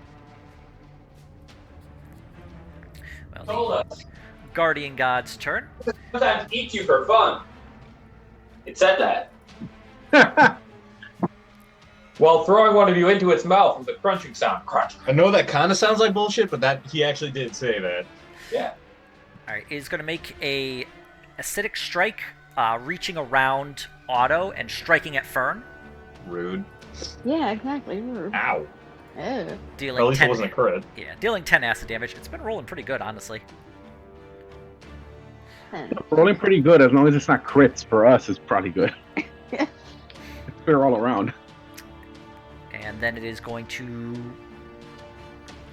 Well, Told the us. guardian god's turn. Sometimes eat you for fun. It said that. While throwing one of you into its mouth with a crunching sound. Crunch. I know that kind of sounds like bullshit, but that he actually did say that. Yeah. All right, he's going to make a acidic strike, reaching around Otto and striking at Fern, Rude. Yeah, exactly. Ow. Oh. dealing At least 10, it wasn't a crit. yeah, dealing 10 acid damage. It's been rolling pretty good, honestly. Rolling pretty good as long as it's not crits. For us, it's probably good. It's fair all around. And then it is going to...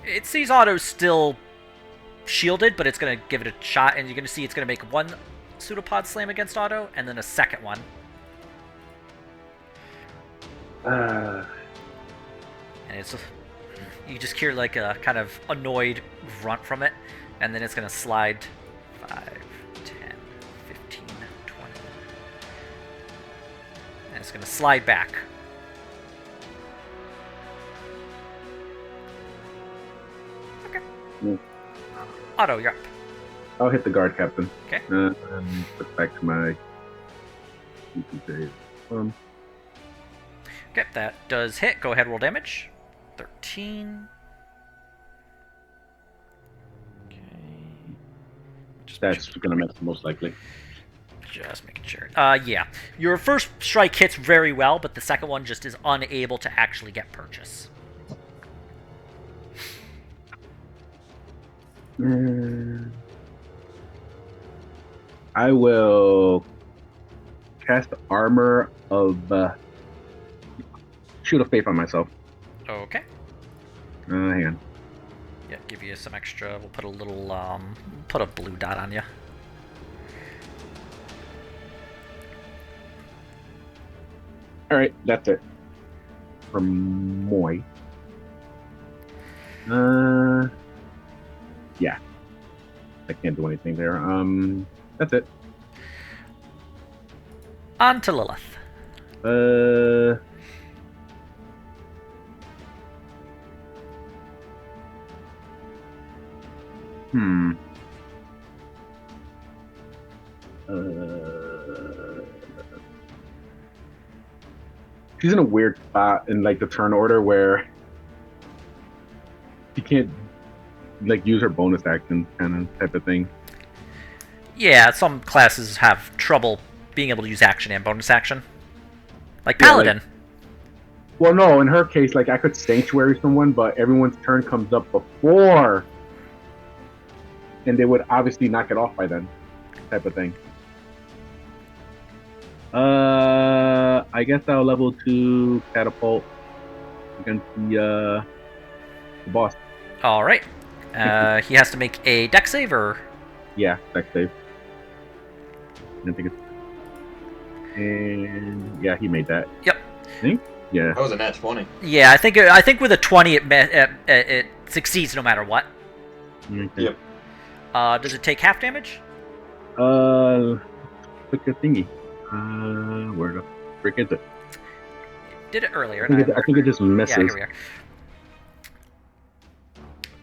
It sees Otto still shielded, but it's going to give it a shot, and you're going to see it's going to make one pseudopod slam against Otto, and then a second one. And it's... You just hear like a kind of annoyed grunt from it, and then it's going to slide 5, 10, 15, 20. And it's going to slide back. Okay. Mm. Otto, you're up. I'll hit the guard captain. Okay. And put back to my... Okay, that does hit. Go ahead, roll damage. 13. Okay. That's gonna miss most likely. Just making sure. Yeah. Your first strike hits very well, but the second one just is unable to actually get purchase. I will cast Armor of Shoot of Faith on myself. Okay. Hang on. Yeah, give you some extra. We'll put a little, put a blue dot on you. All right, that's it. From Moy. Yeah. I can't do anything there. That's it. On to Lilith. Hmm. She's in a weird spot in like the turn order where she can't like use her bonus action kind of type of thing. Yeah, some classes have trouble being able to use action and bonus action. Like Yeah, Paladin. Well, no, in her case, like I could sanctuary someone, but everyone's turn comes up before, and they would obviously knock it off by then, type of thing. I guess I'll level 2 catapult against the boss. All right. He has to make a dex save, or Yeah, dex save. I think it's. And yeah, he made that. Yep. I think. Yeah. That was a nat 20. Yeah, I think with a 20 it succeeds no matter what. Okay. Yep. Does it take half damage? Click the thingy. Where the frick is it? Did it earlier. I think it just misses. Yeah, here we are.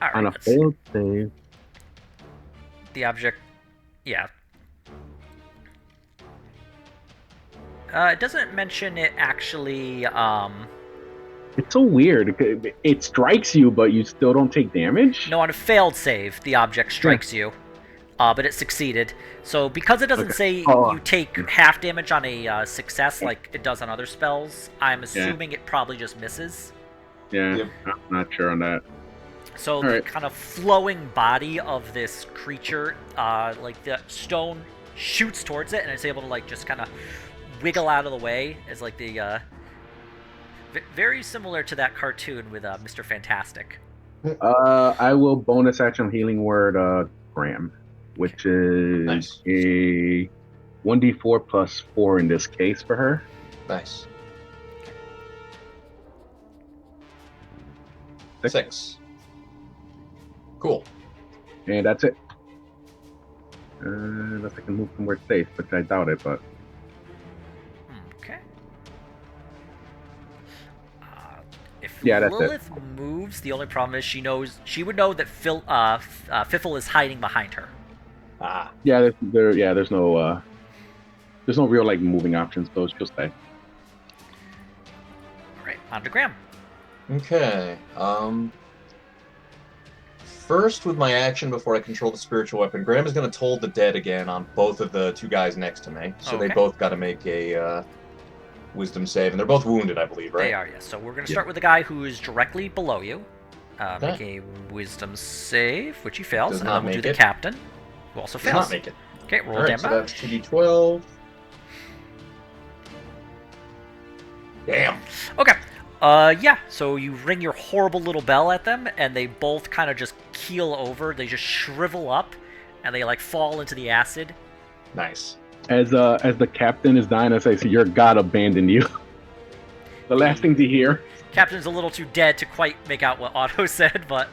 All right, On a let's see. failed save. The object, yeah. It doesn't mention it actually. It's so weird. It strikes you, but you still don't take damage. No, on a failed save, the object strikes you, but it succeeded. So because it doesn't say you take half damage on a success like it does on other spells, I'm assuming it probably just misses. Yeah, Yep. I'm not sure on that. So Alright. the kind of flowing body of this creature, like the stone shoots towards it, and it's able to like just kind of wiggle out of the way as like the very similar to that cartoon with Mr. Fantastic. I will bonus action healing word Graham, which is Nice. a 1d4 plus 4 in this case for her. Nice. Six. 6. Cool. And that's it. Unless I can move somewhere safe, which I doubt it, but Okay. If Yeah, that's it. Lilith moves, the only problem is she would know that Fiffle is hiding behind her. Ah. yeah, there's no real like moving options, so she'll stay. All right, on to Graham. Okay. First, with my action before I control the spiritual weapon, Graham is going to toll the dead again on both of the 2 guys next to me. So they Okay. both got to make a wisdom save, and they're both wounded, I believe, right? They are, yes. So we're going to start with the guy who is directly below you. Make a wisdom save, which he fails, Does and not then we'll do make the it. captain, who also Does fails. not make it. Okay, roll All right, damage. so that's 2d12. Damn. Okay. Yeah, so you ring your horrible little bell at them, and they both kind of just keel over. They just shrivel up, and they, like, fall into the acid. Nice. As the captain is dying, I say, "So your god abandoned you." The last thing to hear. Captain's a little too dead to quite make out what Otto said, but...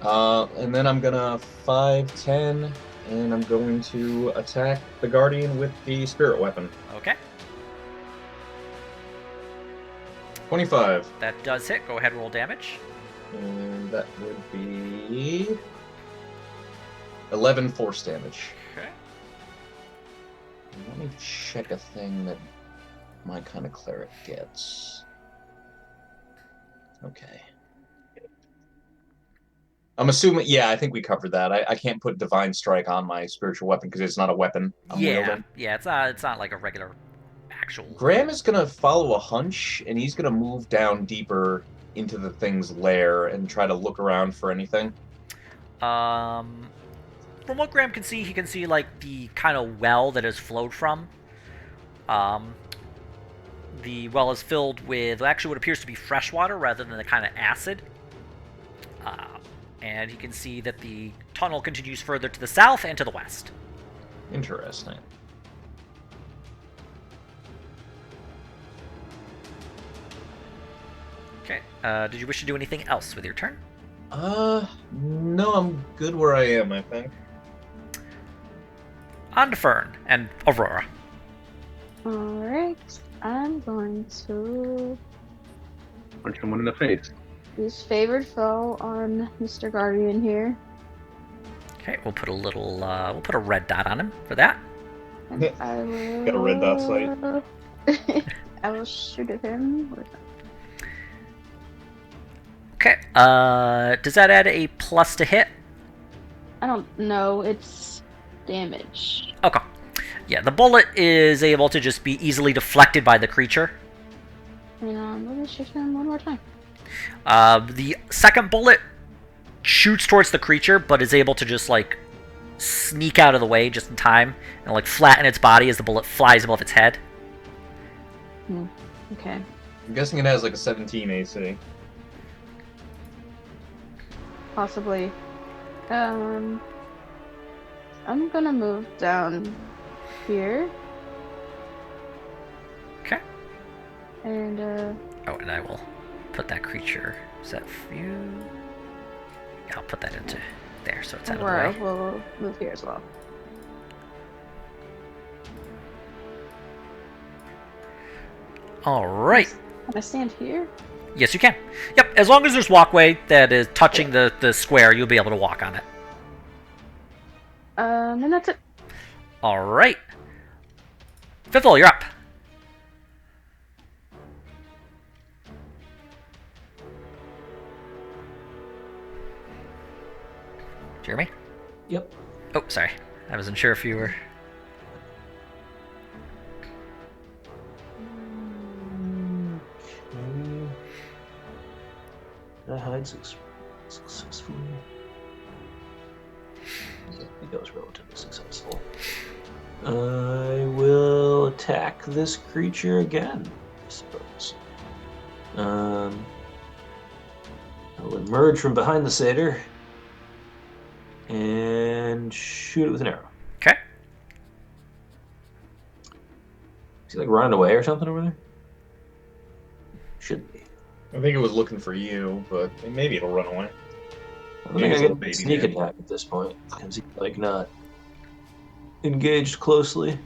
And then I'm going to 5, 10, and I'm going to attack the Guardian with the spirit weapon. Okay, 25. that does hit. Go ahead and roll damage. And that would be 11 force damage. Okay. Let me check a thing that my kind of cleric gets. Okay. I'm assuming, yeah, I think we covered that. I can't put Divine Strike on my spiritual weapon because it's not a weapon I'm wielding. Yeah, it's not like a regular actual... Graham is going to follow a hunch, and he's going to move down deeper into the thing's lair and try to look around for anything. From what Graham can see, he can see, like, the kind of well that has flowed from. The well is filled with actually what appears to be fresh water rather than the kind of acid. And he can see that the tunnel continues further to the south and to the west. Interesting. Okay. Did you wish to do anything else with your turn? No, I'm good where I am, I think. On to Fern and Aurora. Alright, I'm going to Punch someone in the face. use favored foe on Mr. Guardian here. Okay, we'll put a little, we'll put a red dot on him for that. And I will... Got a red dot sight. I will shoot at him with... Okay, does that add a plus to hit? I don't know, it's damage. Okay. Yeah, the bullet is able to just be easily deflected by the creature. Let me shoot him one more time. The second bullet shoots towards the creature, but is able to just like sneak out of the way just in time and like flatten its body as the bullet flies above its head. Okay. I'm guessing it has like a 17 AC. Possibly. I'm gonna move down here. Okay. And Oh, and I will put that creature. Is that for you? Yeah, I'll put that into there, so it's out of the Aurora way. will move here as well. All right. Can I stand here? Yes, you can. Yep, as long as there's walkway that is touching the square, you'll be able to walk on it. And that's it. All right. Fifthel, you're up. Jeremy? Yep. Oh, sorry. I wasn't sure if you were... Okay. Did I hide successfully? I think that was relatively successful. I will attack this creature again, I suppose. I will emerge from behind the satyr and shoot it with an arrow. Okay. Is he like running away or something over there? Should be. I think it was looking for you, but maybe it'll run away. I don't Maybe think it's I a get baby sneak man. attack at this point because he's like not engaged closely.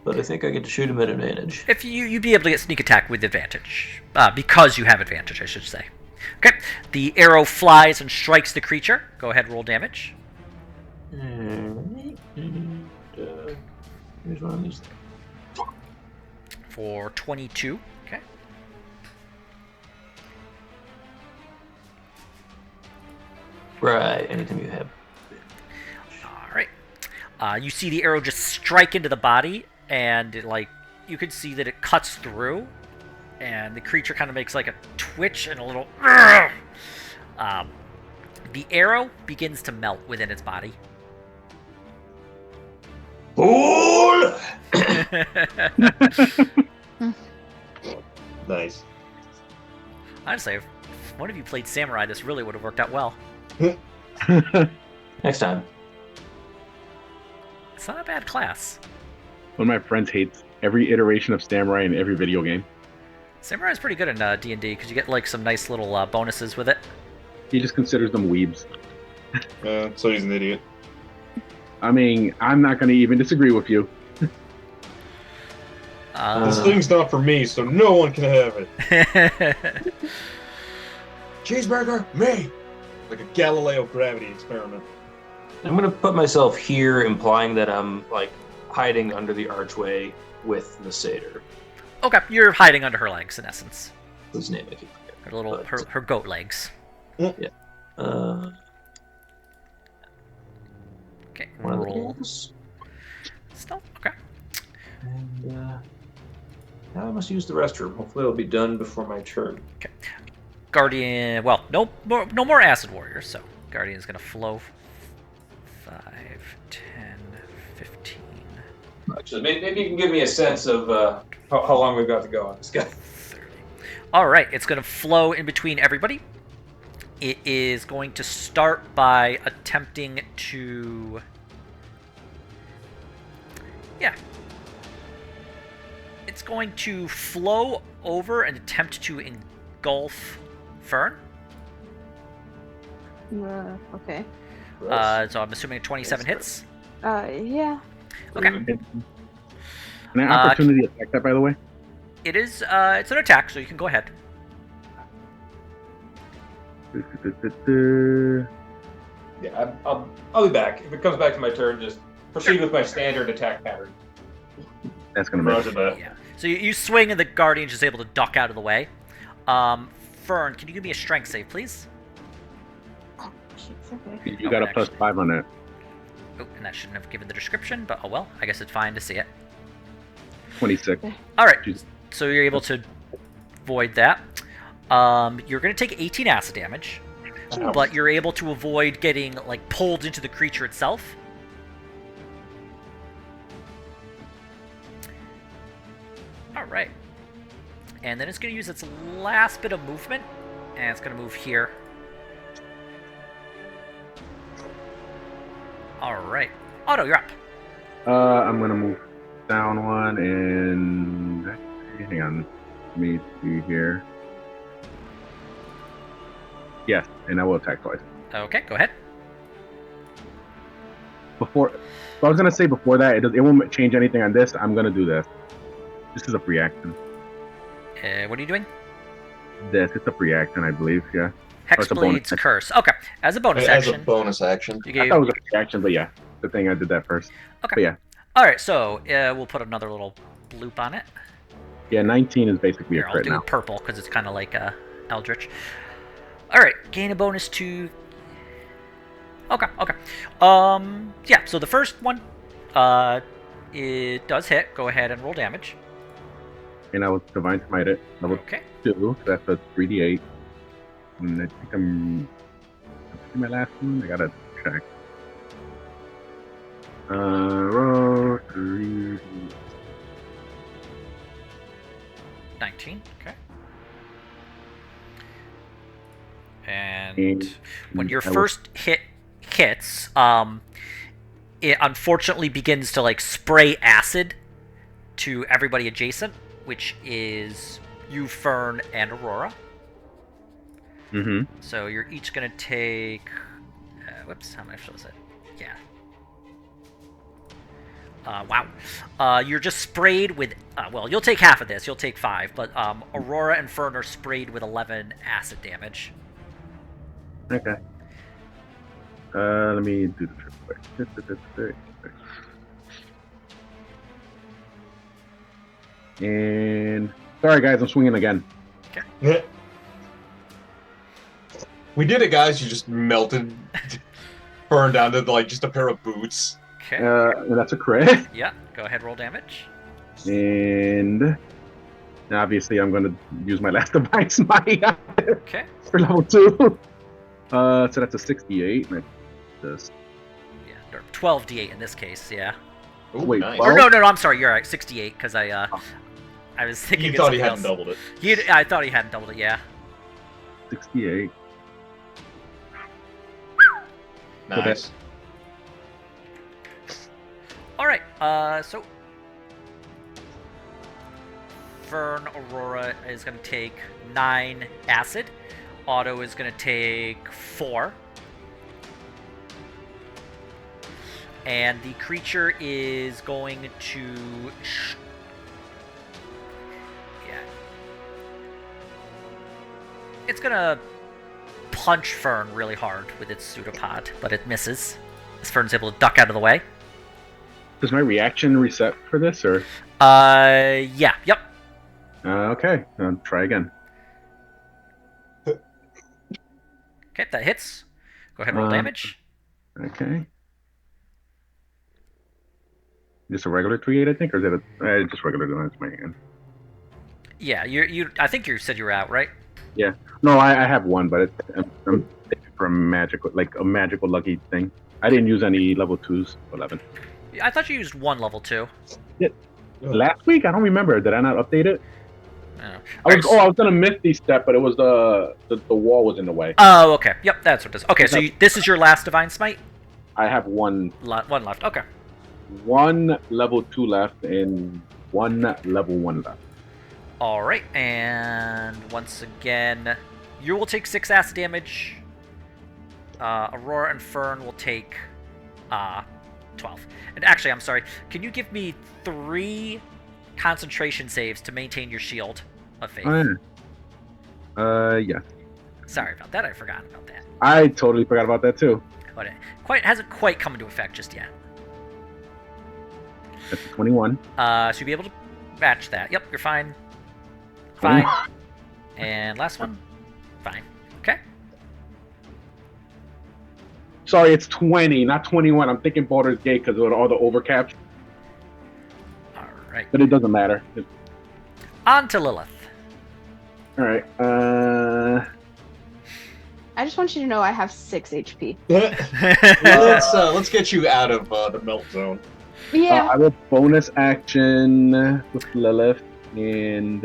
But I think I get to shoot him at advantage. If you'd be able to get sneak attack with advantage. Because you have advantage, I should say. Okay. The arrow flies and strikes the creature. Go ahead, roll damage. Alright. And, here's one of these. For 22. Okay. Right, anytime you have. Alright. You see the arrow just strike into the body, and it, like, you can see that it cuts through, and the creature kind of makes like a twitch and a little... the arrow begins to melt within its body. Fool! Nice. Honestly, if one of you played Samurai, this really would have worked out well. Next time. It's not a bad class. One of my friends hates every iteration of Samurai in every video game. Samurai is pretty good in D&D because you get like some nice little bonuses with it. He just considers them weebs. So he's an idiot. I mean, I'm not going to even disagree with you. This thing's not for me, so no one can have it. Cheeseburger, me! Like a Galileo gravity experiment. I'm gonna put myself here, implying that I'm like hiding under the archway with the satyr. Okay, you're hiding under her legs in essence. Whose name I keep forgetting. Her little But- her goat legs. Uh, Okay, one of the roll. tools. Still okay. And now I must use the restroom. Hopefully it'll be done before my turn. Guardian. Well, no more acid warriors. So Guardian's gonna flow. 5, 10, 15. Actually, maybe you can give me a sense of how long we've got to go on this guy. 30. All right, it's going to flow in between everybody. It is going to start by attempting to... Yeah. It's going to flow over and attempt to engulf Fern. Okay. So I'm assuming 27 hits. Yeah. Okay. Can I opportunity attack that, by the way? It is, it's an attack, so you can go ahead. Yeah, I'll be back. If it comes back to my turn, just proceed with my standard attack pattern. That's going to Roger miss. that. Yeah. So you swing and the Guardian's just able to duck out of the way. Fern, can you give me a strength save, please? Okay. You got a plus 5 on that. Oh, and that shouldn't have given the description, but oh well. I guess it's fine to see it. 26. All right. Jeez. So you're able to avoid that. You're going to take 18 acid damage, but you're able to avoid getting like pulled into the creature itself. All right. And then it's going to use its last bit of movement, and it's going to move here. All right. Otto, you're up. I'm gonna move down one and hang on. Let me see here. Yes, and I will attack twice. Okay, go ahead. Before, so I was gonna say before that, it won't change anything on this. I'm gonna do this. This is a free action. What are you doing? It's a free action, I believe. Yeah. Hexblade's Curse. Okay, as a bonus As action. a bonus action. You I gave... thought it was a free action, but yeah, the thing I did that first. Okay. But yeah. All right, so we'll put another little bloop on it. Yeah, 19 is basically Here, a I'll crit do now. purple because it's kind of like Eldritch. All right, gain a bonus to. Okay. Yeah. So the first one, it does hit. Go ahead and roll damage. And I will divine smite it. Level Okay. 2. So that's a 3d8. And I think I'm my last one. I gotta check. Roll 3. 19. Okay. And when your first hit hits, it unfortunately begins to like spray acid to everybody adjacent, which is you, Fern, and Aurora. Mm-hmm. So you're each gonna take. Whoops, how much was it? Yeah. Wow. You're just sprayed with. Well, you'll take half of this. You'll take 5, but Aurora and Fern are sprayed with 11 acid damage. Okay. Let me do the trick quick. And sorry, guys, I'm swinging again. Okay. We did it, guys. You just melted, burned down to like just a pair of boots. Okay. And that's a crit. Yeah. Go ahead. Roll damage. And obviously, I'm going to use my last divine smite Okay. for level 2. So that's a 68. And this. Yeah. Or 12d8 in this case. Yeah. Ooh, Wait, nice. well- Or no, I'm sorry. You're right. 68 because I was thinking. You it's thought he something hadn't else. doubled it. I thought he hadn't doubled it. Yeah. 68. Nice. All right. So Fern Aurora is going to take 9 acid. Otto is going to take 4. And the creature is going to. Yeah. It's going to punch Fern really hard with its pseudopod, but it misses. As Fern's able to duck out of the way. Does my reaction reset for this, or? Yeah, yep. Okay, I'll try again. Okay, that hits. Go ahead and roll damage. Okay. Just a regular 3-8, I think, or is it a just regular damage? My hand. Yeah, you. I think you said you were out, right? Yeah. No, I have one, but I'm taking from magical, like a magical lucky thing. I didn't use any level 2s. 11. I thought you used 1 level 2. Last week, I don't remember. Did I not update it? Oh. I was gonna miss the step, but it was the wall was in the way. Oh, okay. Yep, that's what it is. Okay, so this is your last Divine Smite? I have one left. Okay. 1 level 2 left and 1 level 1 left. All right, and once again, you will take 6 acid damage. Aurora and Fern will take 12. And actually, I'm sorry. Can you give me 3 concentration saves to maintain your shield of faith? Yeah. Sorry about that. I forgot about that. I totally forgot about that too. But it hasn't quite come into effect just yet. That's 21. So you'll be able to match that. Yep, you're fine. Fine. 21. And last one. Fine. Okay. Sorry, it's 20, not 21. I'm thinking Baldur's Gate because of all the overcaps, All right. but it doesn't matter. On to Lilith. All right. I just want you to know I have 6 HP. Let's get you out of the melt zone. Yeah. I will bonus action with Lilith, and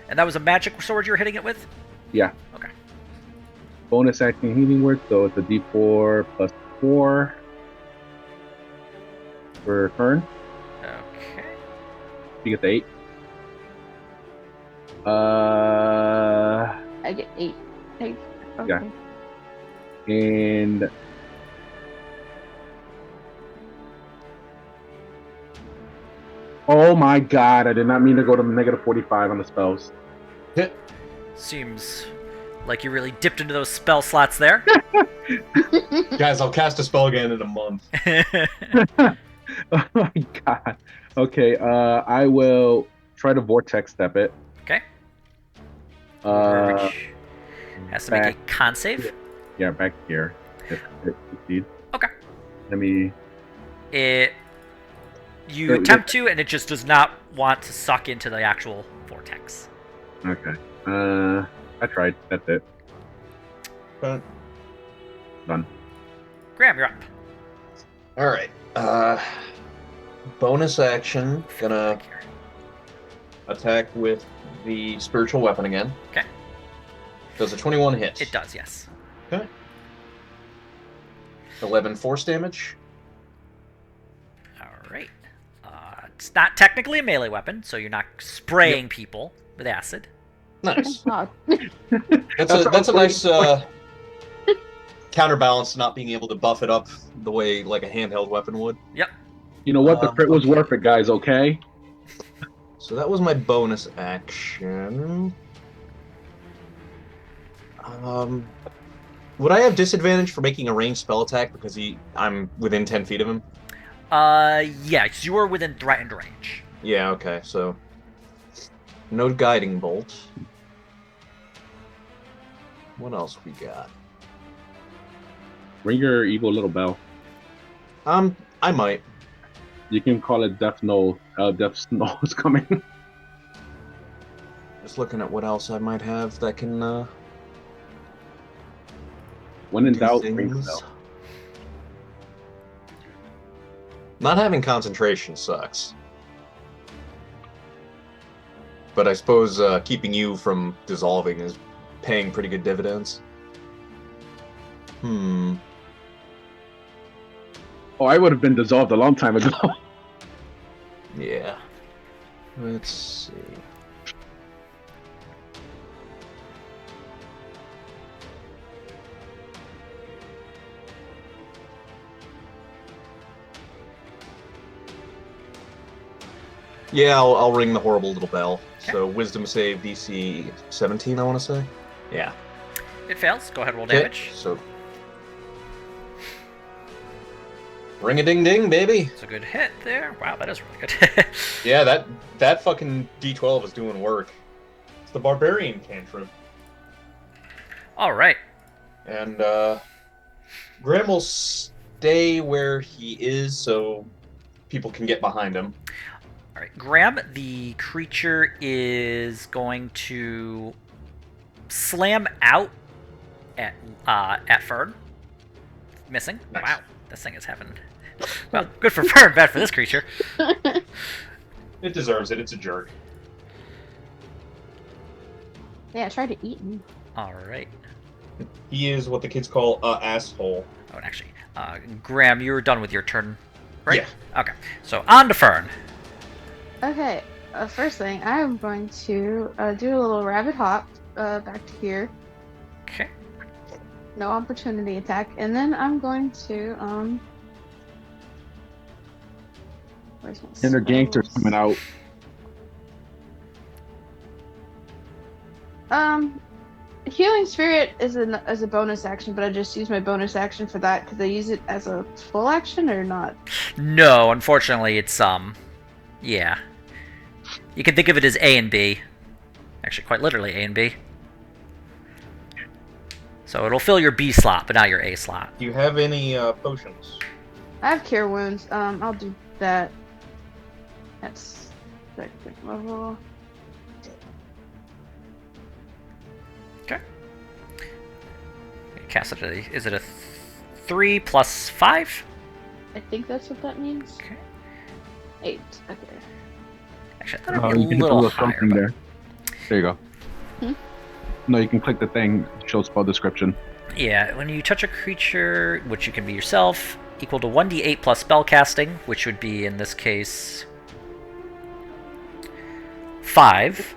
And that was a magic sword you were hitting it with? yeah. Okay. Bonus action healing word, so it's a D4 plus 4 for Fern. Okay. You get the 8. I get 8. Okay. Yeah. And oh my god, I did not mean to go to negative 45 on the spells. Seems like you really dipped into those spell slots there. Guys, I'll cast a spell again in a month. Oh my god. Okay, I will try to vortex step it. Okay. Uh, Which has to make a con save. yeah, back here. If it succeeds. Okay. Let me. You attempt to, and it just does not want to suck into the actual vortex. Okay. I tried. That's it. Done. Graham, you're up. All right. Bonus action. Gonna attack with the spiritual weapon again. Okay. Does a 21 hit? It does, yes. Okay. 11 force damage. All right. It's not technically a melee weapon, so you're not spraying people with acid. Nice. Oh. That's a nice counterbalance to not being able to buff it up the way like a handheld weapon would. Yep. You know what? The crit was worth it, guys. Okay. So that was my bonus action. Would I have disadvantage for making a ranged spell attack because I'm within 10 feet of him? Yes, you are within threatened range. Yeah, okay, so no guiding bolt. What else we got? Ring your evil little bell. I might. You can call it Death Snow. Death Snow is coming. Just looking at what else I might have that can When in do doubt, ring the things. bell. Not having concentration sucks. But I suppose keeping you from dissolving is paying pretty good dividends. Oh, I would have been dissolved a long time ago. Yeah. Let's see. Yeah, I'll ring the horrible little bell. Okay. So wisdom save DC 17, I want to say. Yeah. It fails. Go ahead, roll Okay, damage. so ring a ding ding, baby. It's a good hit there. Wow, that is really good. Yeah, that fucking D12 is doing work. It's the barbarian cantrip. All right. And Graham will stay where he is so people can get behind him. All right, Graham, the creature is going to slam out at Fern. Missing. Nice. Wow, this thing is having. Well, good for Fern, bad for this creature. It deserves it. It's a jerk. Yeah, try to eat me. All right. He is what the kids call a asshole. Oh, and actually, Graham, you were done with your turn, right? Yeah. Okay. So on to Fern. Okay, first thing, I am going to do a little rabbit hop back to here. Okay. No opportunity attack. And then I'm going to, where's my And their gangsters spells? coming out. Healing Spirit is a bonus action, but I just use my bonus action for that because I use it as a full action or not? No, unfortunately, it's yeah. You can think of it as A and B. Actually, quite literally A and B. So it'll fill your B slot, but not your A slot. Do you have any potions? I have Cure Wounds. I'll do that. That's second level. cast it. Is it a 3 plus 5? I think that's what that means. Okay. 8. Okay. Actually, I thought Oh, it'd be you a can hit the little little higher. something But... there. There you go. Hmm? No, you can click the thing. Show spell description. Yeah, when you touch a creature, which you can be yourself, equal to 1d8 plus spellcasting, which would be, in this case, 5,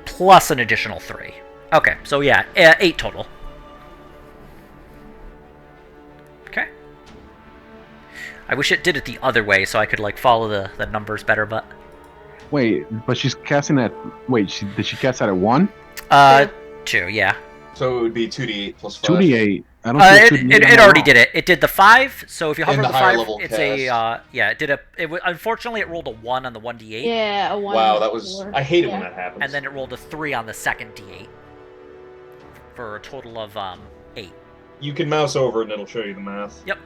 plus an additional 3. Okay, so yeah, 8 total. Okay. I wish it did it the other way so I could, like, follow the numbers better, but... Wait, but she's casting at... Wait, did she cast that at 1? 2, yeah. So it would be 2d8 plus 5. 2d8. I don't see a 2d8 It on already the did it. It did the 5, so if you hover In the the higher 5, level it's cast. it did a... unfortunately, it rolled a 1 on the 1d8. Yeah, a 1. Wow, and a that was... 4. I hate it Yeah. when that happens. And then it rolled a 3 on the second d8. For a total of 8. You can mouse over it and it'll show you the math. Yep.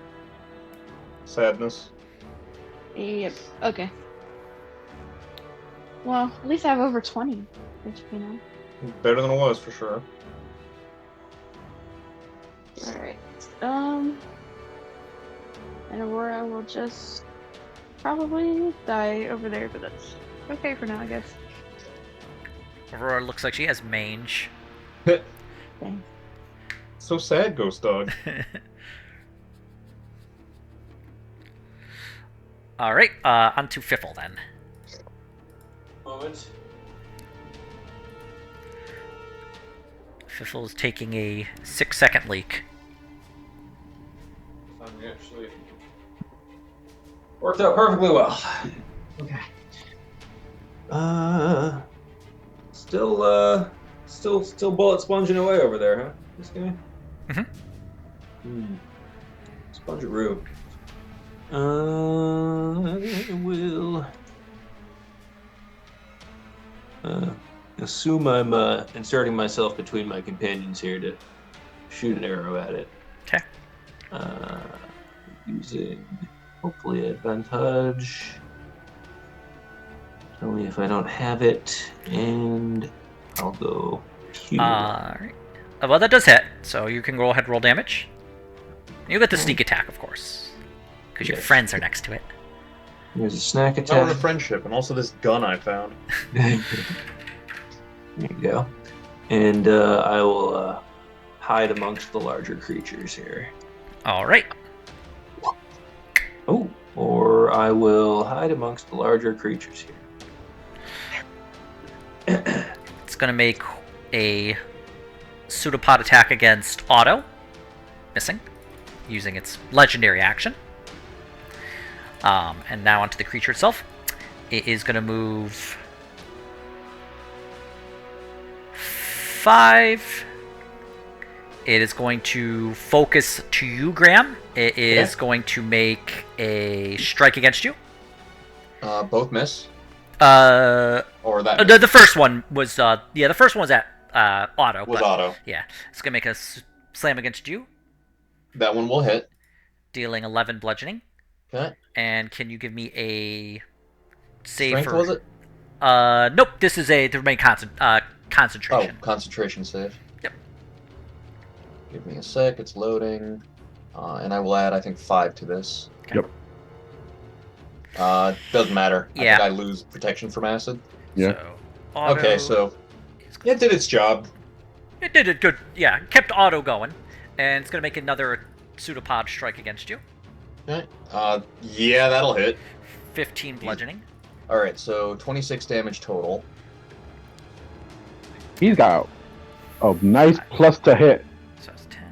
Sadness. Yep. Okay. Well, at least I have over 20 HP now. Better than it was, for sure. Alright. And Aurora will just probably die over there, but that's okay for now, I guess. Aurora looks like she has mange. Dang. So sad, Ghost Dog. Alright, on to Fiffle then. Moment. Fiffle is taking a 6-second leak. Actually worked out perfectly well. Okay. Still bullet sponging away over there, huh? This guy. Spongeroo. I will assume I'm inserting myself between my companions here to shoot an arrow at it. Okay. Using hopefully advantage. Tell me if I don't have it, and I'll go here. Alright. Well, that does hit, so you can go ahead and roll damage. You get the sneak attack, of course. Because your Yes. friends are next to it. There's a snack Power attack. of friendship, and also this gun I found. There you go. And I will hide amongst the larger creatures here. Alright. Oh, or I will hide amongst the larger creatures here. It's going to make a pseudopod attack against Otto. Missing. Using its legendary action. And now onto the creature itself. It is going to move 5. It is going to focus to you, Graham. It is going to make a strike against you. Both miss? Or Or that the first one was the first one was at Otto. was but, auto. Yeah, it's gonna make a slam against you, That one will hit. dealing 11 bludgeoning. Okay. And can you give me a save Strength, for? was it? Nope. This is the remain Oh, concentration. concentration save. Yep. Give me a sec, it's loading. And I will add, I think, 5 to this. Okay. Yep. Doesn't matter. Yeah. I think I lose protection from acid. Yeah. So, Otto Okay, so It did its job. it did it good. Yeah, kept Otto going, and it's gonna make another pseudopod strike against you. okay. Yeah, that'll hit. 15 bludgeoning. Alright, so 26 damage total. He's got a nice plus to hit. So it's 10,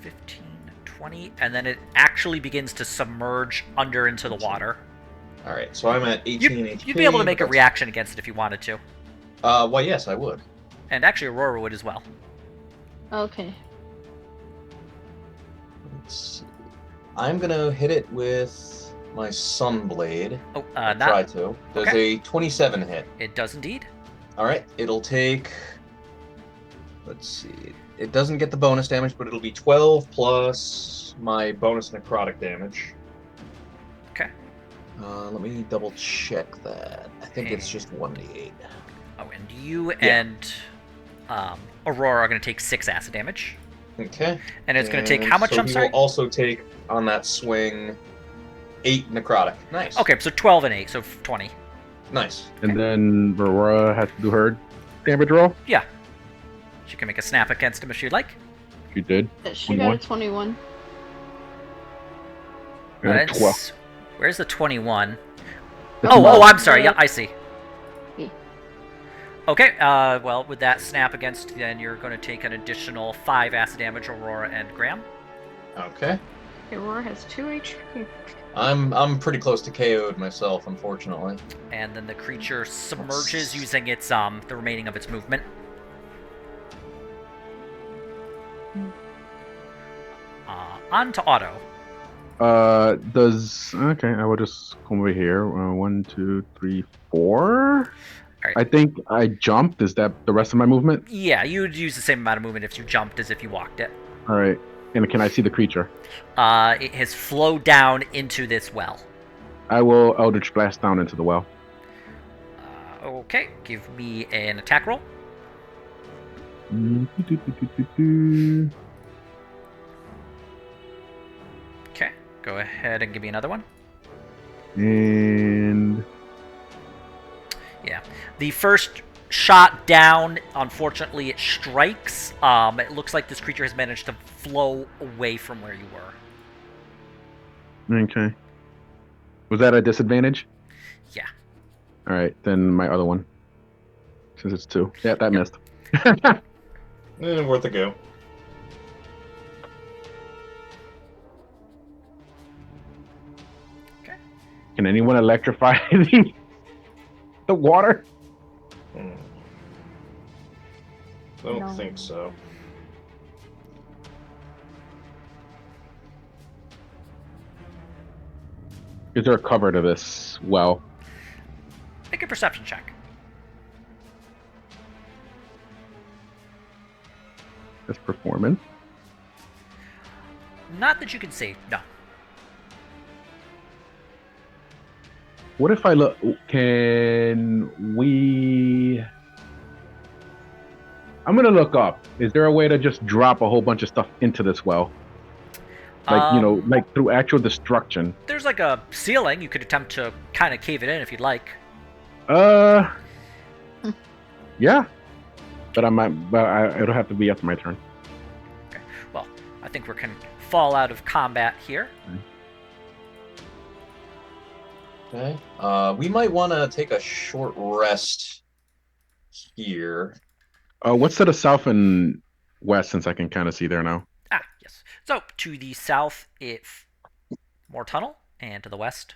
15, 20, and then it actually begins to submerge under into the water. Alright, so I'm at 18 HP. You'd be able to make a That's- reaction against it if you wanted to. Well, yes, I would. And actually, Aurora would as well. Okay. Let's see. I'm gonna hit it with my Sunblade. Oh, Try not. to. Does Okay. a 27 hit? It does indeed. Alright, it'll take... Let's see. It doesn't get the bonus damage, but it'll be 12 plus my bonus necrotic damage. Okay. Let me double check that. I think it's just 1d8. Oh, and you and Aurora are going to take 6 acid damage. Okay. And it's going to take how much, so I'm he sorry? will also take, on that swing, 8 necrotic. Nice. Okay, so 12 and 8, so 20. Nice. And then Aurora has to do her damage roll. Yeah. She can make a snap against him if she'd like. She did. She got a 21. And a 12. Where's the 21? That's Oh, mine. I'm sorry. Yeah, I see. Yeah. Okay, well, with that snap against, then you're going to take an additional 5 acid damage, Aurora and Graham. Okay. Aurora has 2 HP. I'm pretty close to KO'd myself, unfortunately. And then the creature submerges using its the remaining of its movement. On to Otto. Okay, I will just come over here. 1, 2, 3, 4. Alright. I think I jumped. Is that the rest of my movement? Yeah, you'd use the same amount of movement if you jumped as if you walked it. All right. And can I see the creature? It has flowed down into this well. I will Eldritch Blast down into the well. Okay, give me an attack roll. Okay, go ahead and give me another one. And yeah, the first shot down, unfortunately, it strikes. It looks like this creature has managed to flow away from where you were. okay. Was that a disadvantage? Yeah. All right, then my other one. Since it's 2. Yeah, that missed. Worth a go. Okay. Can anyone electrify the water? I don't No. think so. Is there a cover to this well? Make a perception check. This performance? Not that you can see. No. What if I look? Can we? I'm gonna look up. Is there a way to just drop a whole bunch of stuff into this well? Like, like through actual destruction. There's like a ceiling. You could attempt to kind of cave it in if you'd like. Yeah. But it'll have to be after my turn. Okay. Well, I think we can fall out of combat here. Okay. We might want to take a short rest here. What's to the south and west, since I can kind of see there now? Ah, yes. So, to the south, it's more tunnel, and to the west,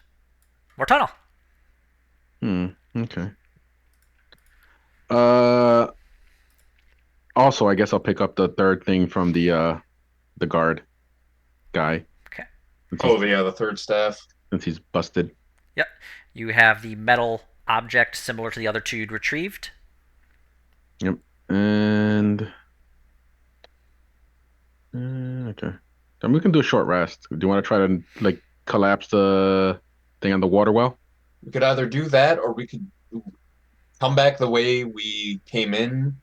more tunnel. Okay. Also, I guess I'll pick up the third thing from the guard guy. Okay. The third staff. Since he's busted. Yep. You have the metal object similar to the other two you'd retrieved. Yep. And okay. Then we can do a short rest. Do you want to try to like collapse the thing on the water well? We could either do that, or we could come back the way we came in.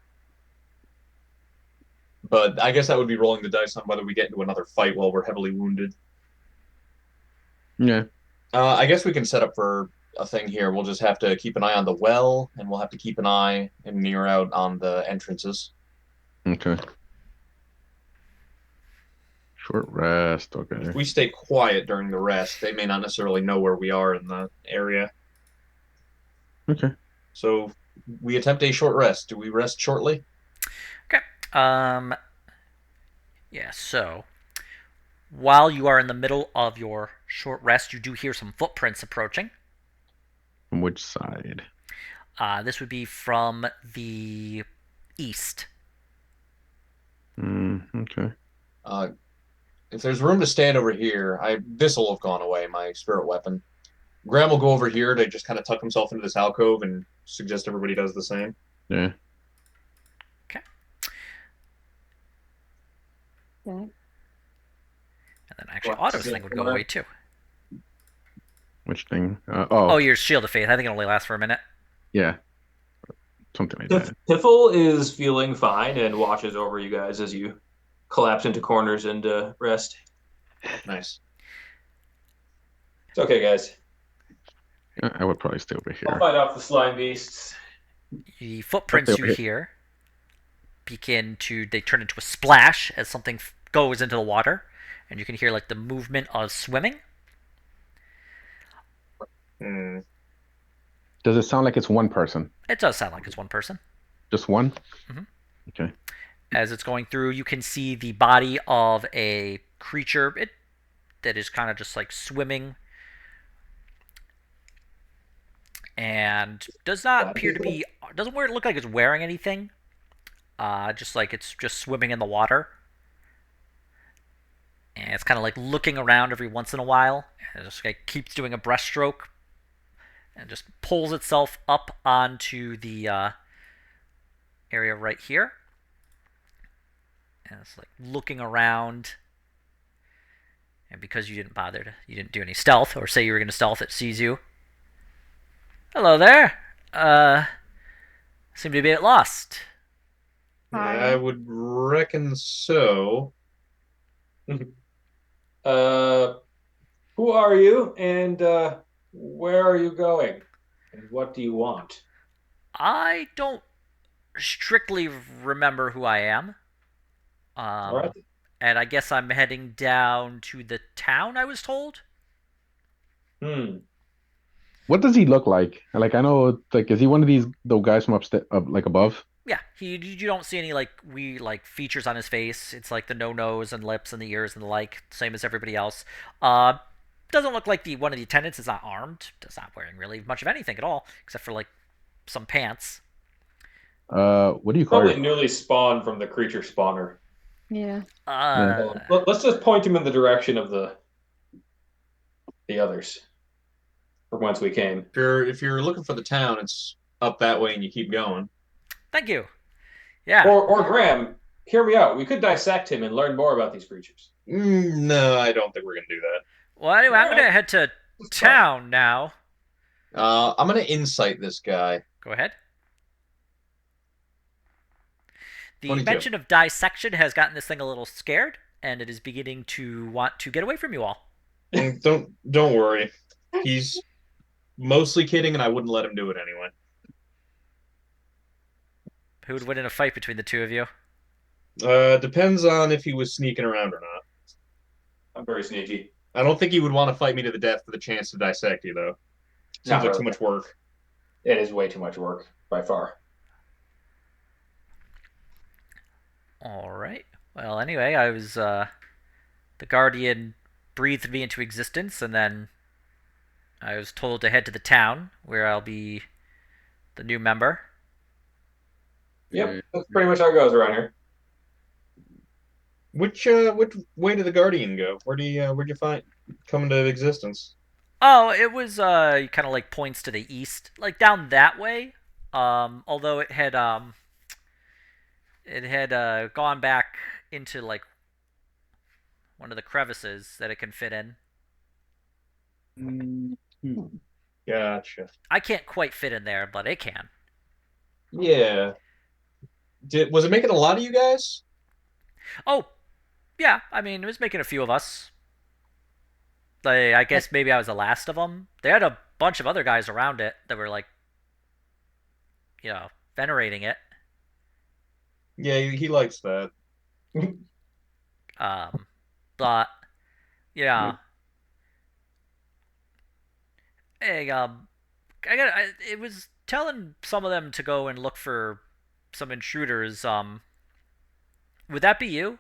But I guess that would be rolling the dice on whether we get into another fight while we're heavily wounded. Yeah. I guess we can set up for a thing here. We'll just have to keep an eye on the well, and we'll have to keep an eye and near out on the entrances. Okay. Short rest. Okay. If we stay quiet during the rest, they may not necessarily know where we are in the area. Okay. So we attempt a short rest. Do we rest shortly? Okay. Yeah, so while you are in the middle of your short rest, you do hear some footprints approaching. From which side? This would be from the east. Okay. If there's room to stand over here, this will have gone away, my spirit weapon. Graham will go over here to just kind of tuck himself into this alcove and suggest everybody does the same. Yeah. Okay. Okay. And then actually Otto's thing would go away too. Which thing? Oh, your Shield of Faith. I think it only lasts for a minute. Yeah. Something like that. Piffle is feeling fine and watches over you guys as you collapse into corners and rest. Nice. It's okay, guys. I would probably stay over I'll here. fight off the slime beasts. The I'll stay footprints you over here. hear they turn into a splash as something goes into the water, and you can hear like the movement of swimming. Hmm. Does it sound like it's one person? It does sound like it's one person. Just one? Mhm. Okay. As it's going through, you can see the body of a creature that is kind of just like swimming and doesn't look like it's wearing anything. Just like it's just swimming in the water. And it's kind of like looking around every once in a while. And it just like keeps doing a breaststroke and just pulls itself up onto the area right here. And it's like looking around. And because you didn't do any stealth, or say you were going to stealth, it sees you. Hello there. Seem to be a bit lost. Hi. I would reckon so. Uh, who are you, and where are you going, and what do you want? I don't strictly remember who I am. All right. And I guess I'm heading down to the town, I was told. Hmm. What does he look like? Like I know, like is he one of the guys from upstairs, like above? Yeah, you don't see any like features on his face. It's like the no nose and lips and the ears and the like, same as everybody else. Uh, doesn't look like the one of the attendants is not armed. Does not wearing really much of anything at all, except for like some pants. What do you call Probably it? newly spawned from the creature spawner. Yeah. Yeah. Let's just point him in the direction of the others from whence we came. If you're looking for the town, it's up that way and you keep going. Thank you. Yeah. Or Graham, hear me out. We could dissect him and learn more about these creatures. No, I don't think we're gonna do that. Well, anyway, I'm All right. gonna head to town now. I'm gonna insight this guy. Go ahead. The 22. mention of dissection has gotten this thing a little scared, and it is beginning to want to get away from you all. Don't worry. He's mostly kidding, and I wouldn't let him do it anyway. Who would win in a fight between the two of you? Depends on if he was sneaking around or not. I'm very sneaky. I don't think he would want to fight me to the death for the chance to dissect you, though. Seems Not like really. too much work. It is way too much work by far. All right. Well, anyway, the Guardian breathed me into existence, and then I was told to head to the town where I'll be the new member. Yep, that's pretty much how it goes around here. Which way did the Guardian go? Where'd you find come into existence? Oh, it was kind of like points to the east, like down that way. Although it had gone back into like one of the crevices that it can fit in. Gotcha. I can't quite fit in there, but it can. Yeah. Was it making a lot of you guys? Oh, yeah. I mean, it was making a few of us. Like, I guess maybe I was the last of them. They had a bunch of other guys around it that were like, venerating it. Yeah, he likes that. But yeah. Hey, it was telling some of them to go and look for some intruders. Would that be you?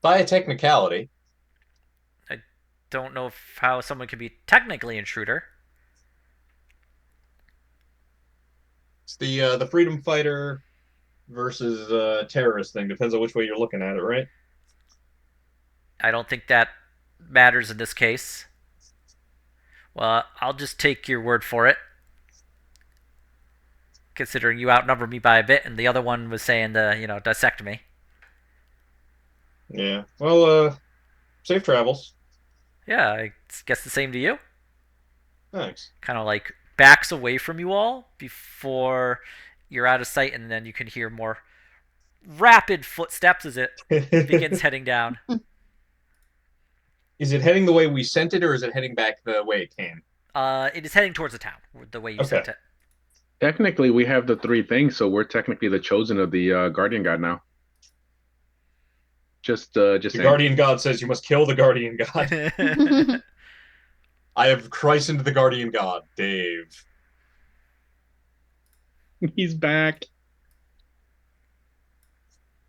By a technicality. I don't know how someone could be technically intruder. It's the freedom fighter versus terrorist thing. Depends on which way you're looking at it, right? I don't think that matters in this case. Well, I'll just take your word for it. Considering you outnumber me by a bit, and the other one was saying to, dissect me. Yeah. Well, safe travels. Yeah, I guess the same to you. Thanks. Kind of like backs away from you all before you're out of sight, and then you can hear more rapid footsteps as it begins heading down. Is it heading the way we sent it, or is it heading back the way it came? It is heading towards the town, the way you Okay. sent it. Technically, we have the three things, so we're technically the chosen of the Guardian God now. Just The saying. Guardian God says you must kill the Guardian God. I have christened the Guardian God, Dave. He's back.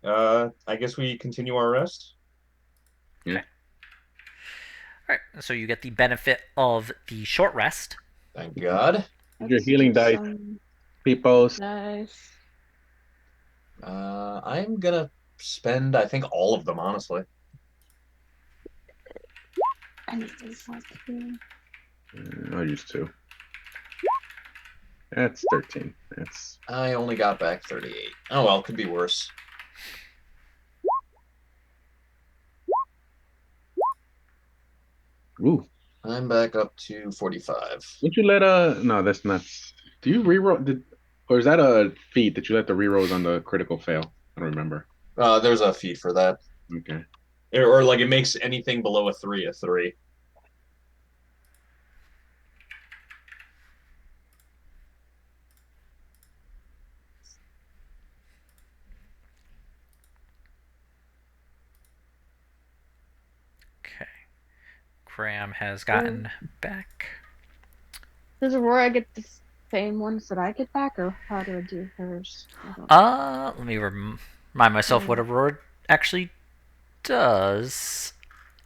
I guess we continue our rest. All right, so you get the benefit of the short rest. Thank God. Your healing dice, peoples. Nice. I'm gonna spend, I think, all of them, honestly. I'll use 2. That's 13. That's. I only got back 38. Oh well, could be worse. Ooh. I'm back up to 45. Would you let No, that's not. Do you reroll? Or is that a feat that you let the rerolls on the critical fail? I don't remember. There's a feat for that. Okay. Or like it makes anything below a 3 a 3. Okay. Graham has gotten back. Does Aurora get the same ones that I get back, or how do I do hers? Let me remind myself what Aurora actually does.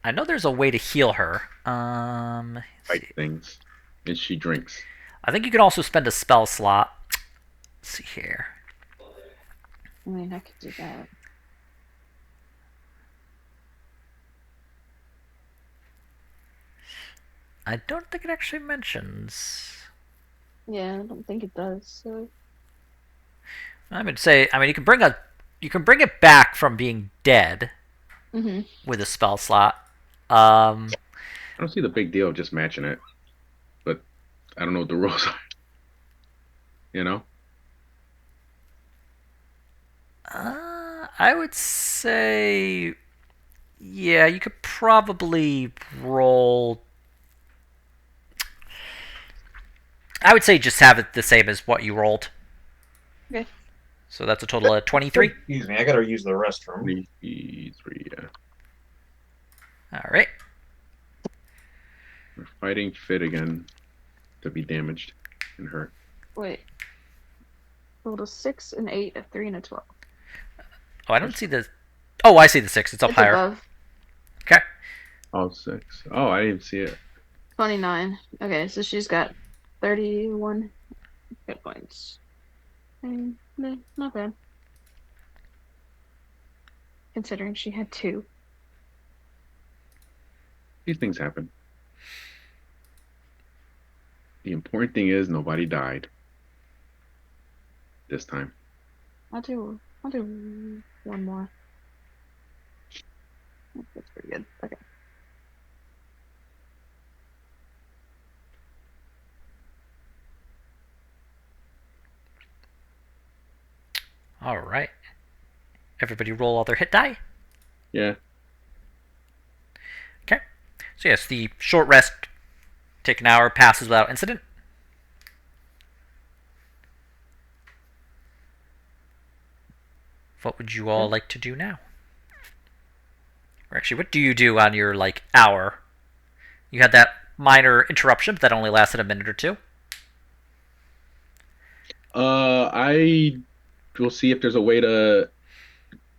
I know there's a way to heal her. Fight things. And she drinks. I think you can also spend a spell slot. Let's see here. I mean, I could do that. I don't think it actually mentions. Yeah, I don't think it does. So. I would say, you can bring it back from being dead with a spell slot. I don't see the big deal of just matching it, but I don't know what the rules are. You know? I would say, yeah, you could probably roll. I would say just have it the same as what you rolled. Okay. So that's a total of 23. Excuse me, I gotta use the restroom. 23, yeah. All right. We're fighting fit again to be damaged and hurt. Wait. Rolled a 6, an 8, a 3, and a 12. Oh, I don't see the. Oh, I see the 6. It's up higher. Above. Okay. Oh, 6. Oh, I didn't see it. 29. Okay, so she's got 31 hit points. Not bad. Considering she had 2. These things happen. The important thing is nobody died this time. I'll do one more. That's pretty good. Okay. All right. Everybody roll all their hit die. Yeah. Okay. So yes, the short rest, take an hour, passes without incident. What would you all like to do now? Or actually, what do you do on your hour? You had that minor interruption, but that only lasted a minute or 2. I will see if there's a way to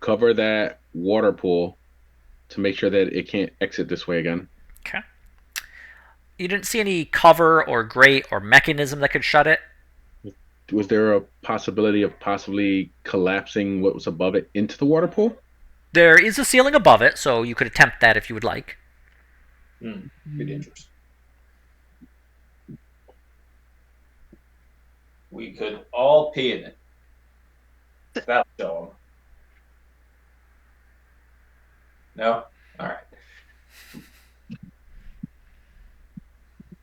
cover that water pool to make sure that it can't exit this way again. Okay. You didn't see any cover or grate or mechanism that could shut it? Was there a possibility of possibly collapsing what was above it into the water pool? There is a ceiling above it, so you could attempt that if you would like. Be dangerous. We could all pee in it. That'll show them. No? All right.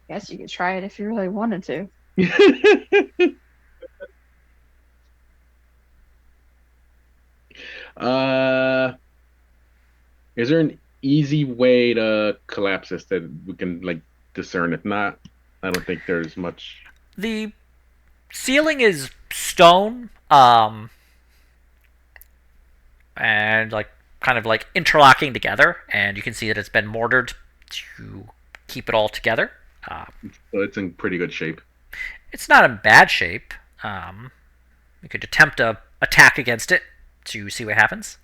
Guess you could try it if you really wanted to. Uh, is there an easy way to collapse this that we can like discern? If not, I don't think there's much. The ceiling is stone, and like kind of like interlocking together, and you can see that it's been mortared to keep it all together. So it's in pretty good shape. It's not in bad shape. You could attempt a attack against it to see what happens.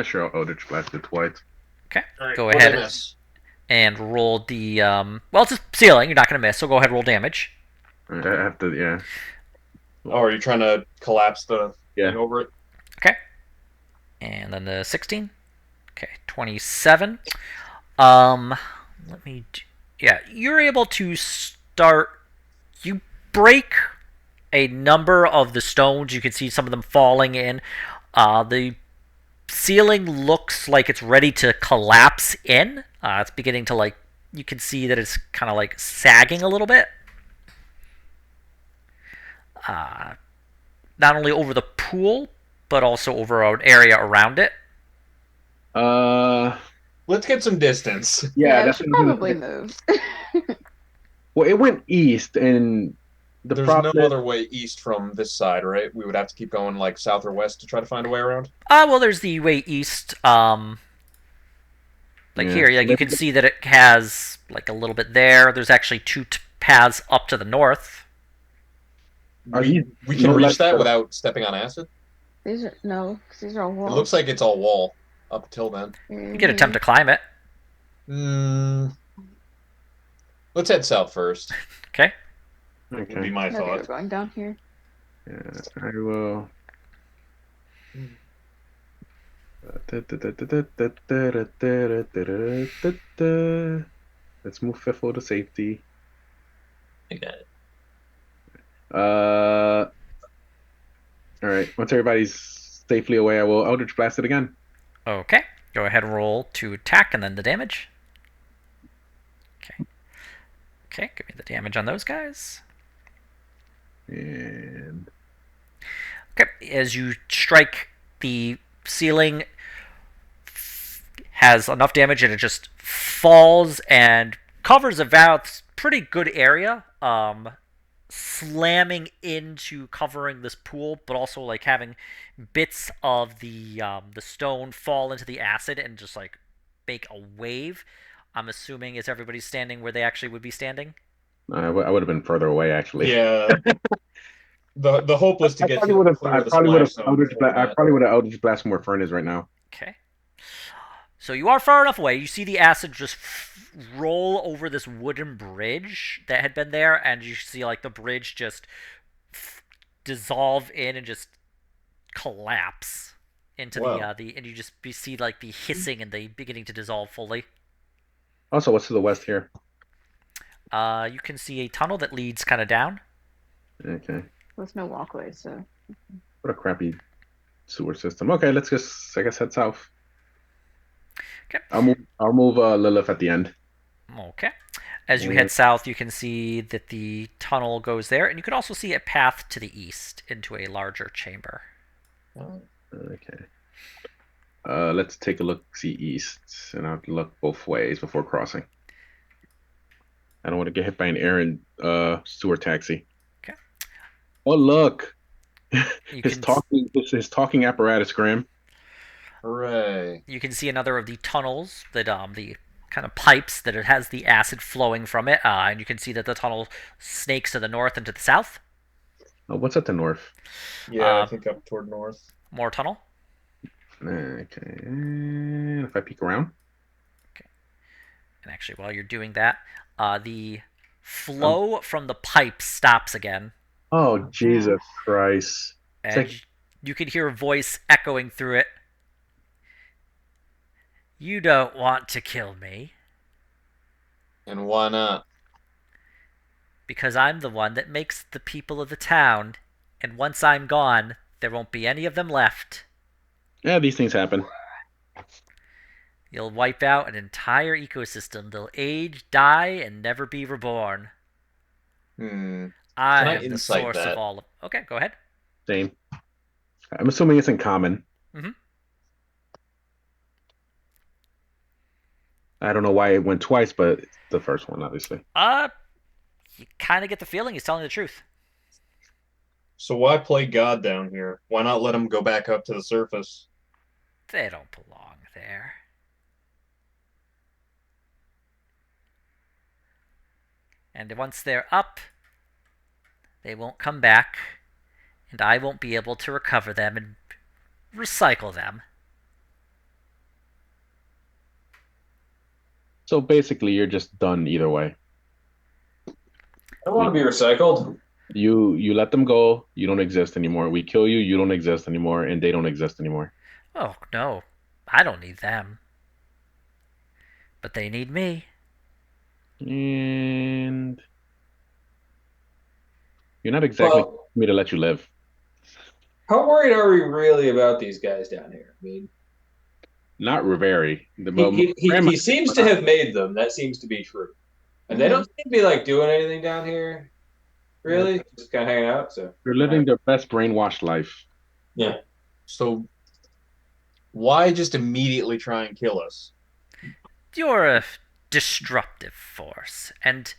Sure, I'll Eldritch Blast it twice. Okay, All right, go what'd I ahead miss? and roll the. Well, it's a ceiling. You're not going to miss, so go ahead and roll damage. I have to, yeah. Oh, are you trying to collapse the Yeah. thing over it? Okay, and then the 16. Okay, 27. Let me. Yeah, you're able to start. You break a number of the stones. You can see some of them falling in. The ceiling looks like it's ready to collapse in. It's beginning to like. You can see that it's kind of like sagging a little bit. Not only over the pool, but also over an area around it. Let's get some distance. Yeah, we that's should what I'm gonna probably say. move. Well, it went east, and the There's problem no is, other way east from this side, right? We would have to keep going like south or west to try to find a way around. Well, there's the way east. Like yeah. here, like you can see that it has like a little bit there. There's actually two paths up to the north. Are We, these we can no reach less- that without stepping on acid. These are no, because these are all It walls. looks like it's all wall up till then. You can attempt to climb it. Let's head south first. Okay. Would be Okay. my Okay, we're thought. going down here. Yeah, I will. Let's move Fiffle to safety. I got it. All right. Once everybody's safely away, I will Eldritch Blast it again. Okay. Go ahead and roll to attack and then the damage. Okay. Okay, give me the damage on those guys. And Okay, as you strike, the ceiling has enough damage and it just falls and covers a pretty good area, slamming into covering this pool, but also like having bits of the stone fall into the acid and just like make a wave. I'm assuming is everybody standing where they actually would be standing? I would have been further away, actually. Yeah. The hope was to I get probably you would have. clear I of the probably would have splash zone Eldritch. before I that. probably would have Eldritch Blast where Fern is right now. Okay. So you are far enough away. You see the acid just roll over this wooden bridge that had been there, and you see like the bridge just dissolve in and just collapse into Wow. and you just see like the hissing and the beginning to dissolve fully. Also, what's to the west here? You can see a tunnel that leads kind of down. Okay. With no walkway, so What a crappy sewer system. Okay, let's just, I guess, head south. Okay. I'll move Lilith at the end. Okay. As you head south, you can see that the tunnel goes there, and you can also see a path to the east into a larger chamber. Okay. Let's take a look, see east, and I'll have to look both ways before crossing. I don't want to get hit by an errant sewer taxi. Okay. Oh, look! You His can talking apparatus, Graham. Hooray. you can see another of the tunnels that the kind of pipes that it has the acid flowing from it, and you can see that the tunnel snakes to the north and to the south. Oh, what's at the north? Yeah, I think up toward north. More tunnel. Okay. And if I peek around. And actually, while you're doing that, the flow from the pipe stops again, Oh, Jesus Christ. and like- you can hear a voice echoing through it. You don't want to kill me, And why not? because I'm the one that makes the people of the town, and once I'm gone, there won't be any of them left. Yeah, these things happen. You'll wipe out an entire ecosystem. They'll age, die, and never be reborn. I I am the insight source that? of all of... Okay, go ahead. Same. I'm assuming it's in common. Mm-hmm. I don't know why it went twice, but it's the first one, obviously. You kind of get the feeling he's telling the truth. So why play God down here? Why not let him go back up to the surface? They don't belong there. And once they're up, they won't come back, and I won't be able to recover them and recycle them. So basically, you're just done either way. I want to be recycled. You let them go, you don't exist anymore. We kill you, you don't exist anymore, and they don't exist anymore. Oh, no. I don't need them. But they need me. And you're not exactly Well, me to let you live. how worried are we really about these guys down here? I mean, Not very. The he, well, he, he, grandma, he seems to have made them. That seems to be true. And they don't seem to be like doing anything down here, really. Just kind of hanging out. So, they're living their best brainwashed life. yeah. So why just immediately try and kill us? You're a disruptive force, and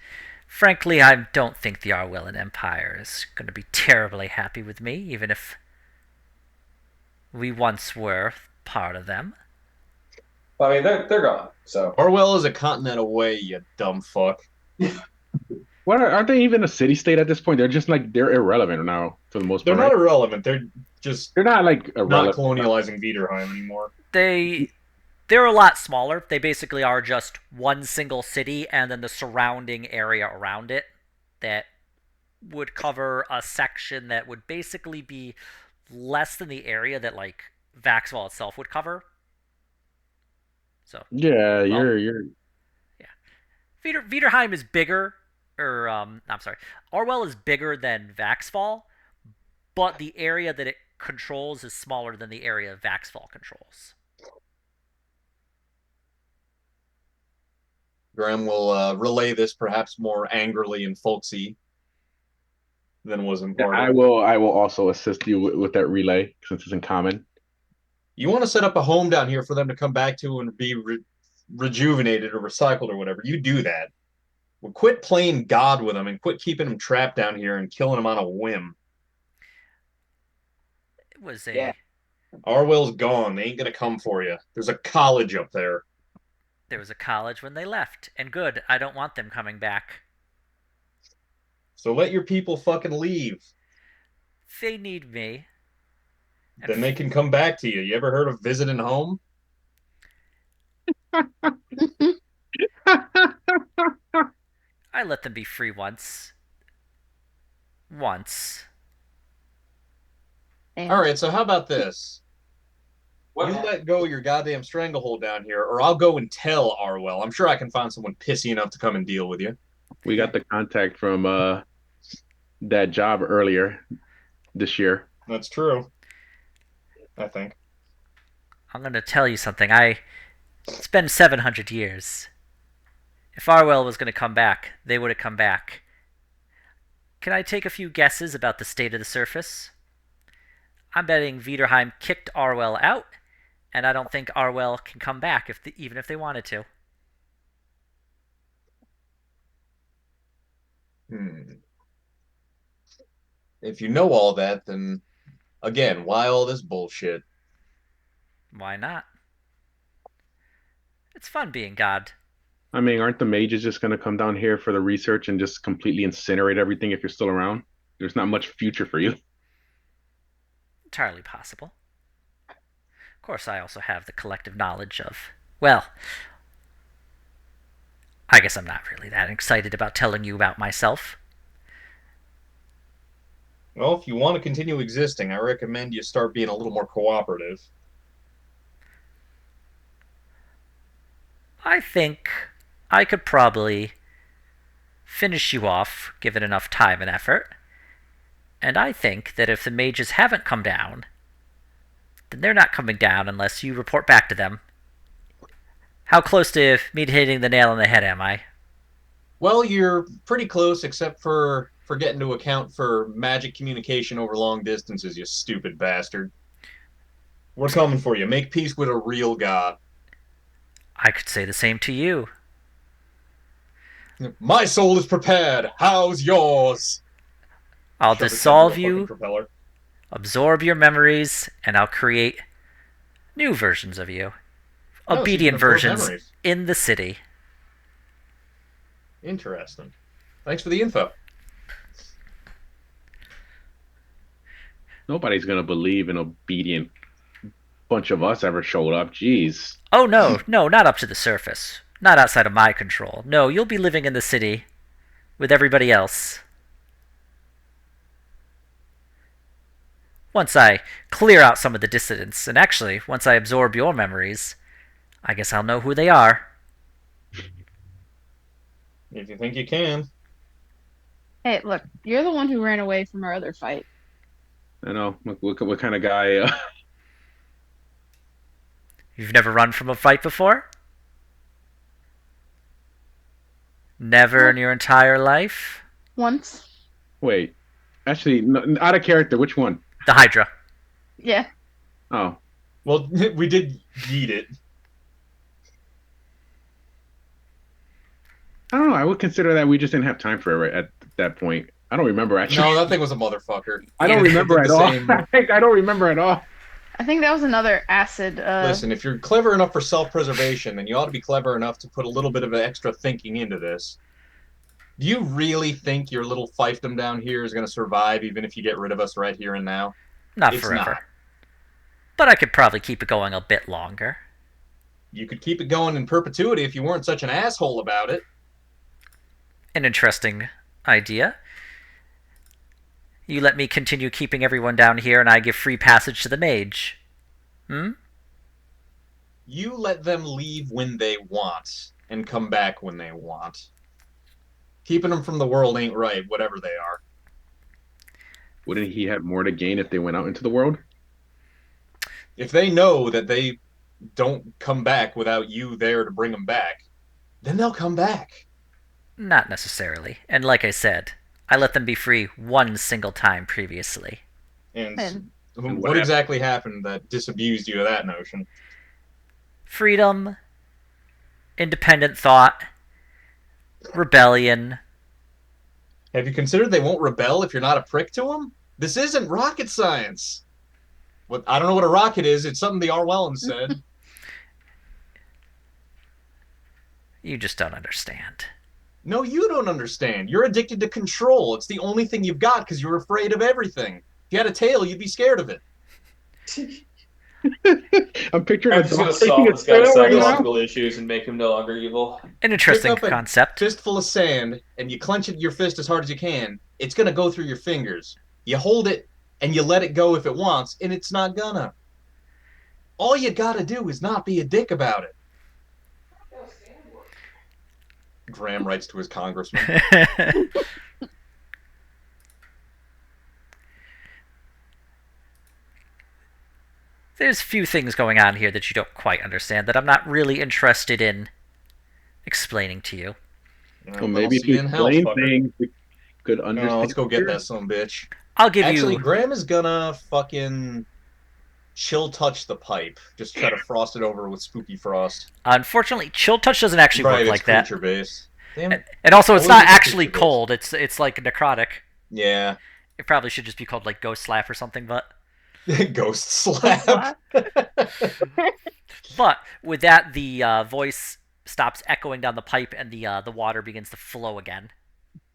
frankly, I don't think the Arwellan Empire is going to be terribly happy with me, even if we once were part of them. I mean, they're gone. So, Orwell is a continent away, you dumb fuck. What aren't they even a city state at this point? They're just like they're irrelevant now for the most They're part. not Right? irrelevant. They're just They're not like not irrelevant. colonializing Viderheim anymore. They're a lot smaller. They basically are just one single city and then the surrounding area around it that would cover a section that would basically be less than the area that like Vaxval itself would cover. So, Yeah, well, you're yeah. Viderheim is bigger, or I'm sorry, Arwell is bigger than Vaxval, but the area that it controls is smaller than the area Vaxval controls. Graham will relay this perhaps more angrily and folksy than was imparted. I will also assist you with that relay since it's in common. You want to set up a home down here for them to come back to and be rejuvenated or recycled or whatever. You do that. Well, quit playing God with them and quit keeping them trapped down here and killing them on a whim. It was a Arwell's gone. They ain't gonna come for you. There's a college up there. There was a college when they left, and good. I don't want them coming back. So let your people fucking leave. They need me. And Then they can come back to you. You ever heard of visiting home? I let them be free once. Once. All right, so how about this? What? You let go your goddamn stranglehold down here, or I'll go and tell Arwell. I'm sure I can find someone pissy enough to come and deal with you. We got the contact from that job earlier this year. That's true. I think. I'm gonna tell you something. It's been 700 years. If Arwell was gonna come back, they would have come back. Can I take a few guesses about the state of the surface? I'm betting Viderheim kicked Arwell out, and I don't think Arwell can come back even if they wanted to. If you know all that, then again, why all this bullshit? Why not? It's fun being God. I mean, aren't the mages just going to come down here for the research and just completely incinerate everything if you're still around? There's not much future for you. Entirely possible. Of course, I also have the collective knowledge of, well, I guess I'm not really that excited about telling you about myself. Well, if you want to continue existing, I recommend you start being a little more cooperative. I think I could probably finish you off given enough time and effort. And I think that if the mages haven't come down, then they're not coming down unless you report back to them. How close to me hitting the nail on the head am I? Well, you're pretty close, except for forgetting to account for magic communication over long distances, you stupid bastard. We're coming for you. Make peace with a real god. I could say the same to you. My soul is prepared. How's yours? I'll Shove its head into a dissolve fucking you, propeller. absorb your memories, and I'll create new versions of you. Oh, so you can Obedient absorb versions memories. in the city. Interesting. Thanks for the info. Nobody's gonna believe an obedient bunch of us ever showed up. Jeez. Oh, no, not up to the surface. Not outside of my control. No, you'll be living in the city with everybody else. Once I clear out some of the dissidents, and actually, once I absorb your memories, I guess I'll know who they are. If you think you can. Hey, look, you're the one who ran away from our other fight. I know. What kind of guy? You've never run from a fight before? Never in your entire life? Once. Wait. Actually, no, out of character. Which one? The Hydra. Yeah. Oh. Well, we did yeet it. I don't know. I would consider that we just didn't have time for it right at that point. I don't remember actually. No, that thing was a motherfucker. I don't It remember did at the all. same- I don't remember at all. I think that was another acid. Listen, if you're clever enough for self-preservation, then you ought to be clever enough to put a little bit of extra thinking into this. Do you really think your little fiefdom down here is going to survive even if you get rid of us right here and now? Not It's forever. not. But I could probably keep it going a bit longer. You could keep it going in perpetuity if you weren't such an asshole about it. An interesting idea. You let me continue keeping everyone down here, and I give free passage to the mage. Hmm? You let them leave when they want and come back when they want. Keeping them from the world ain't right, whatever they are. Wouldn't he have more to gain if they went out into the world? If they know that they don't come back without you there to bring them back, then they'll come back. Not necessarily. And like I said, I let them be free one single time previously. And And- what exactly happened that disabused you of that notion? Freedom, independent thought, rebellion. Have you considered they won't rebel if you're not a prick to them? This isn't rocket science. What I don't know what a rocket is. It's something the Orwellans said. You just don't understand. No, you don't understand. You're addicted to control. It's the only thing you've got because you're afraid of everything. If you had a tail, you'd be scared of it. I'm picturing I'm a just going dog to solve taking this its guy's tail right now. psychological issues and make him no longer evil. An interesting Pick up a concept. fistful of sand and you clench it your fist as hard as you can. It's gonna go through your fingers. You hold it and you let it go if it wants, and it's not gonna. All you gotta do is not be a dick about it. Graham writes to his congressman. There's few things going on here that you don't quite understand that I'm not really interested in explaining to you. Well, maybe if see you you in hell, explain fucker. things, we could understand. No, let's go get that son bitch. I'll give Actually, you... Graham is gonna fucking chill touch the pipe. Just try to frost it over with spooky frost. Unfortunately, chill touch doesn't actually Right, work it's like that. creature based. Damn it. And also, it's Always not is actually creature-based. cold. It's like necrotic. Yeah. It probably should just be called like ghost slap or something. But Ghost slap. with that, the voice stops echoing down the pipe, and the water begins to flow again.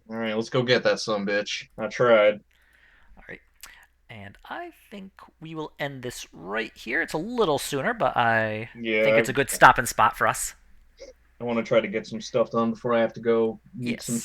All right, let's go get that son bitch. I tried. All right, and I think we will end this right here. It's a little sooner, but I Yeah. think it's a good stopping spot for us. I want to try to get some stuff done before I have to go meet Yes. some